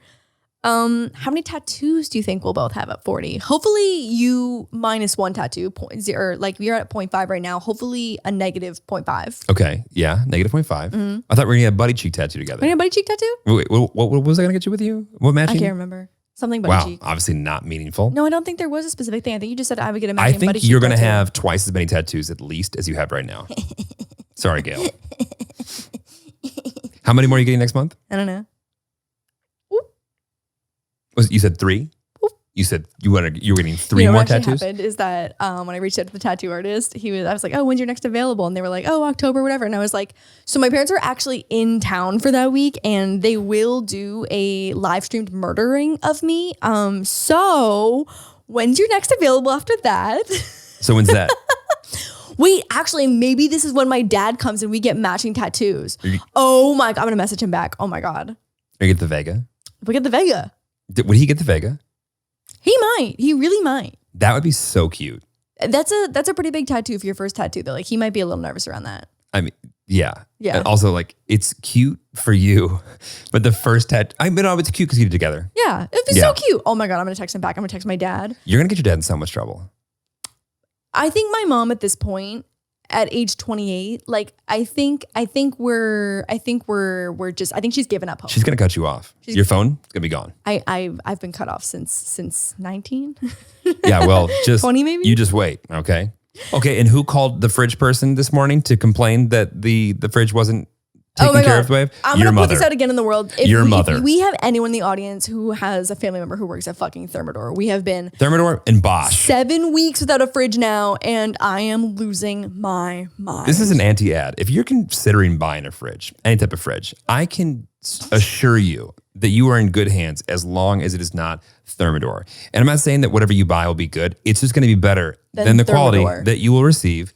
How many tattoos do you think we'll both have at 40? Hopefully you minus one tattoo, 0.0, like we're at 0.5 right now. Hopefully a negative 0.5. Okay. Yeah. Negative 0.5. I thought we were going to get a buddy cheek tattoo together. Are you a buddy cheek tattoo? Wait, what was I going to get you with you? What matching? I can't remember. Something buddy cheek. Obviously not meaningful. No, I don't think there was a specific thing. I think you just said I would get a matching I think buddy cheek you're going to tattoo. have twice as many tattoos at least as you have right now. Sorry, Gail. How many more are you getting next month? I don't know. You said 3? You said you were getting 3 more what tattoos? What happened is that when I reached out to the tattoo artist, I was like, oh, when's your next available? And they were like, oh, October, whatever. And I was like, so my parents are actually in town for that week and they will do a live streamed murdering of me. So when's your next available after that? So when's that? Wait, actually, maybe this is when my dad comes and we get matching tattoos. Oh my God, I'm going to message him back. Oh my God. Or you get the Vega? If we get the Vega. Would he get the Vega? He might. He really might. That would be so cute. That's a pretty big tattoo for your first tattoo though. Like he might be a little nervous around that. I mean, yeah. Yeah. And also like it's cute for you, but the first tattoo, it's cute because you did it together. Yeah. It'd be so cute. Oh my God. I'm going to text him back. I'm going to text my dad. You're going to get your dad in so much trouble. I think my mom at this point at age 28, like I think she's given up hope. She's going to cut you off. Your phone is going to be gone. I've been cut off since 19. Yeah, well, just 20 maybe. You just wait, okay? Okay, and who called the fridge person this morning to complain that the fridge wasn't taken care of the way? I'm going to put this out again in the world. Your mother. If we have anyone in the audience who has a family member who works at fucking Thermador, we have been Thermador and Bosch. 7 weeks without a fridge now, and I am losing my mind. This is an anti-ad. If you're considering buying a fridge, any type of fridge, I can assure you that you are in good hands as long as it is not Thermador. And I'm not saying that whatever you buy will be good. It's just going to be better than the quality that you will receive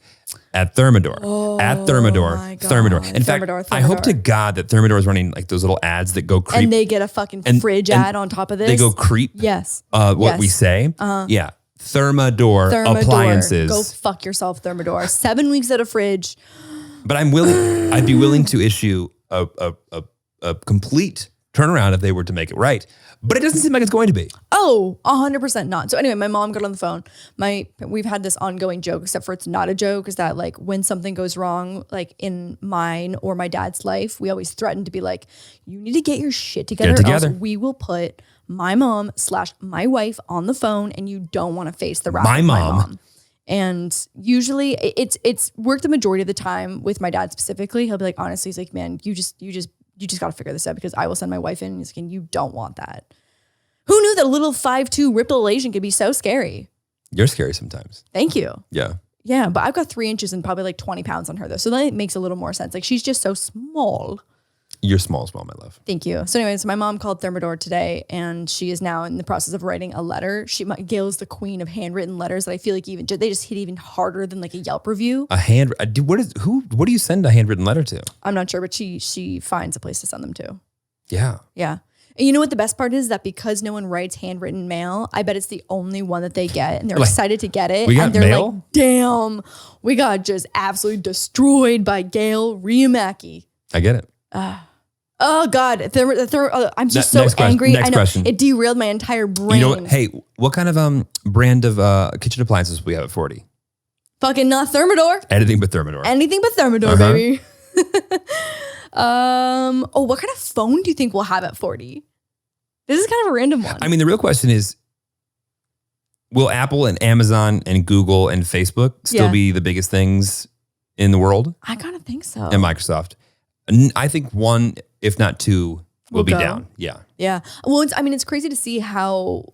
at Thermador. At Thermador. Thermador. In fact, I hope to God that Thermador is running like those little ads that go creep. And they get a fucking fridge ad on top of this. They go creep. Yes. We say. Yeah. Thermador appliances. Go fuck yourself, Thermador. 7 weeks at a fridge. But I'd be willing to issue a complete turnaround if they were to make it right. But it doesn't seem like it's going to be. Oh, 100% not. So anyway, my mom got on the phone. We've had this ongoing joke, except for it's not a joke, is that like when something goes wrong, like in mine or my dad's life, we always threaten to be like, you need to get your shit together. Or else we will put my mom / my wife on the phone and you don't want to face the wrath of my mom. And usually it's worked the majority of the time with my dad specifically. He'll be like, honestly, he's like, man, you just got to figure this out because I will send my wife in and he's like, and you don't want that. Who knew that a little 5'2" Ripple Asian could be so scary? You're scary sometimes. Thank you. Yeah. Yeah, but I've got 3 inches and probably like 20 pounds on her though. So that makes a little more sense. Like she's just so small. You're small, my love. Thank you. So anyways, my mom called Thermador today and she is now in the process of writing a letter. Gail's the queen of handwritten letters that I feel like they just hit even harder than like a Yelp review. What do you send a handwritten letter to? I'm not sure, but she finds a place to send them to. Yeah. Yeah. And you know what the best part is? That because no one writes handwritten mail, I bet it's the only one that they get. And they're excited to get it. And they're mail? like, damn, we got just absolutely destroyed by Gail Riamaki. I get it. Oh God, I'm just so angry. I know it derailed my entire brain. You know what? Hey, what kind of brand of kitchen appliances we have at 40? Fucking not Thermador. Anything but Thermador. Anything but Thermador, baby. What kind of phone do you think we'll have at 40? This is kind of a random one. I mean, the real question is, will Apple and Amazon and Google and Facebook still be the biggest things in the world? I kind of think so. And Microsoft. I think 1, if not 2, will be down. Yeah. Yeah. Well, it's crazy to see how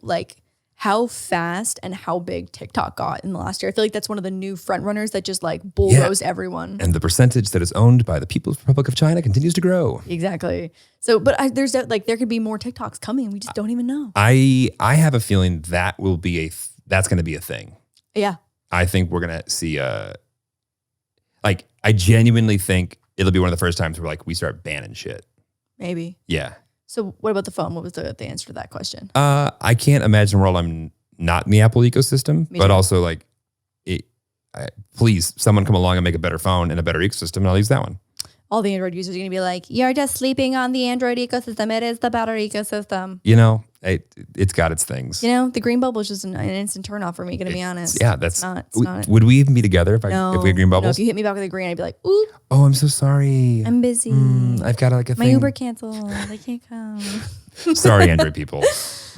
fast and how big TikTok got in the last year. I feel like that's one of the new front runners that just like bulldoze everyone. And the percentage that is owned by the People's Republic of China continues to grow. Exactly. So, but there could be more TikToks coming. We just don't even know. I have a feeling that will be that's going to be a thing. Yeah. I think we're going to see I genuinely think it'll be one of the first times where we start banning shit. Maybe. Yeah. So what about the phone? What was the answer to that question? I can't imagine a world I'm not in the Apple ecosystem, but also please, someone come along and make a better phone and a better ecosystem, and I'll use that one. All the Android users are going to be like, you're just sleeping on the Android ecosystem. It is the better ecosystem. It's got its things. The green bubble is just an instant turnoff for me, going to be honest. Yeah, it's not. Would we even be together if we had green bubbles? No, if you hit me back with a green, I'd be like, ooh. Oh, I'm so sorry. I'm busy. I've got a My thing. Uber canceled. I can't come. Sorry, Android people.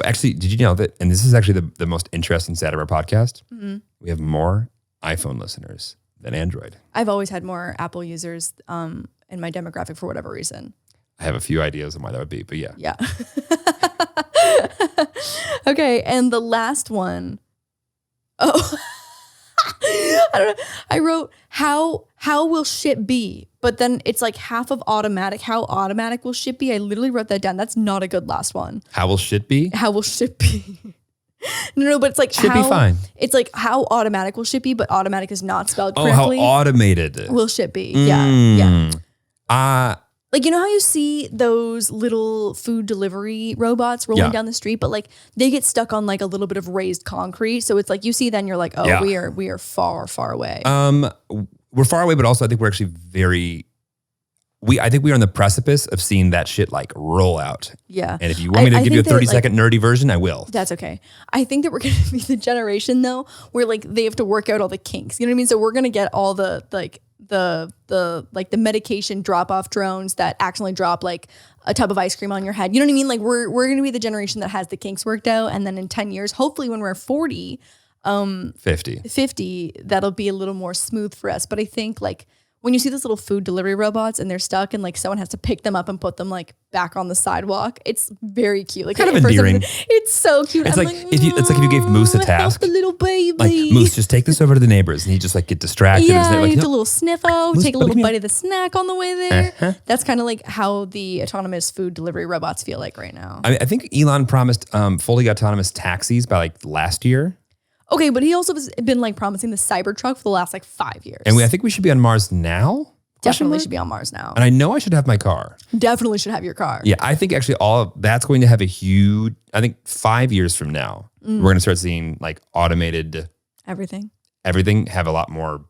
Actually, did you know that? And this is actually the most interesting side of our podcast. Mm-hmm. We have more iPhone listeners than Android. I've always had more Apple users in my demographic for whatever reason. I have a few ideas on why that would be, but yeah. Yeah. Okay, and the last one. Oh, I don't know. I wrote how will shit be? But then it's like half of automatic. How automatic will shit be? I literally wrote that down. That's not a good last one. How will shit be? How will shit be? No, but it's like should be fine. It's like how automatic will shit be, but automatic is not spelled correctly. Oh, how automated will shit be? Yeah. Like, you know how you see those little food delivery robots rolling down the street, but like they get stuck on like a little bit of raised concrete. So it's like you see then you're like, oh, we are far, far away. We're far away, but also I think we're actually I think we are on the precipice of seeing that shit like roll out. Yeah. And if you want me to give you a 30-second nerdy version, I will. That's okay. I think that we're going to be the generation though, where like they have to work out all the kinks. You know what I mean? So we're going to get all the medication drop off drones that accidentally drop like a tub of ice cream on your head. You know what I mean? Like we're going to be the generation that has the kinks worked out. And then in 10 years, hopefully when we're 40, 50, that'll be a little more smooth for us. But I think like when you see those little food delivery robots and they're stuck and like someone has to pick them up and put them like back on the sidewalk, it's very cute. Like kind of endearing. It's so cute. It's like if you gave Moose a task, the little baby, like Moose, just take this over to the neighbors, and he just like get distracted. Yeah, like, you do a little sniffo, Moose, take a little bite of the snack on the way there. That's kind of like how the autonomous food delivery robots feel like right now. I think Elon promised fully autonomous taxis by like last year. Okay, but he also has been like promising the Cybertruck for the last like 5 years. And I think we should be on Mars now? Definitely should be on Mars now. And I know I should have my car. Definitely should have your car. Yeah, I think actually all of that's going to have a huge, I think 5 years from now, we're going to start seeing like automated. Everything have a lot more,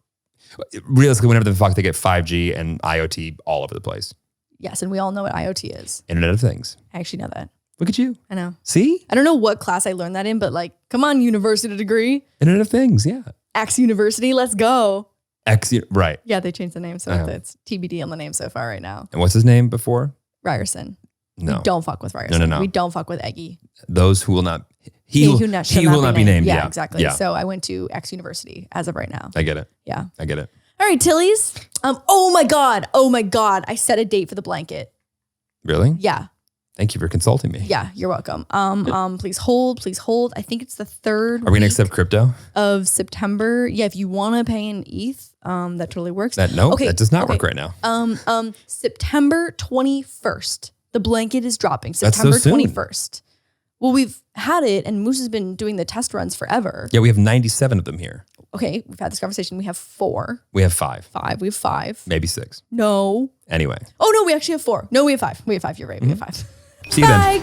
realistically, whenever the fuck they get 5G and IoT all over the place. Yes, and we all know what IoT is. Internet of Things. I actually know that. Look at you. I know. See? I don't know what class I learned that in, but like, come on, university degree. Internet of Things, yeah. X University, let's go. Right. Yeah, they changed the name, so it's TBD on the name so far right now. And what's his name before? Ryerson. No. We don't fuck with Ryerson. No. We don't fuck with Eggy. Those who will not, he will not be named. Yeah, exactly. Yeah. So I went to X University as of right now. I get it. Yeah. I get it. All right, Tillies. Oh my God. I set a date for the blanket. Really? Yeah. Thank you for consulting me. Yeah, you're welcome. Please hold. I think it's the 3rd. Are we gonna accept crypto? Of September. Yeah, if you want to pay in ETH, that totally works. That does not work right now. September 21st. The blanket is dropping. September That's so soon. 21st. Well, we've had it, and Moose has been doing the test runs forever. Yeah, we have 97 of them here. Okay, we've had this conversation. We have 4. We have 5. We have 5. Maybe 6. No. Anyway. Oh no, we actually have 4. No, we have 5. We have 5. You're right. We have 5. See you then.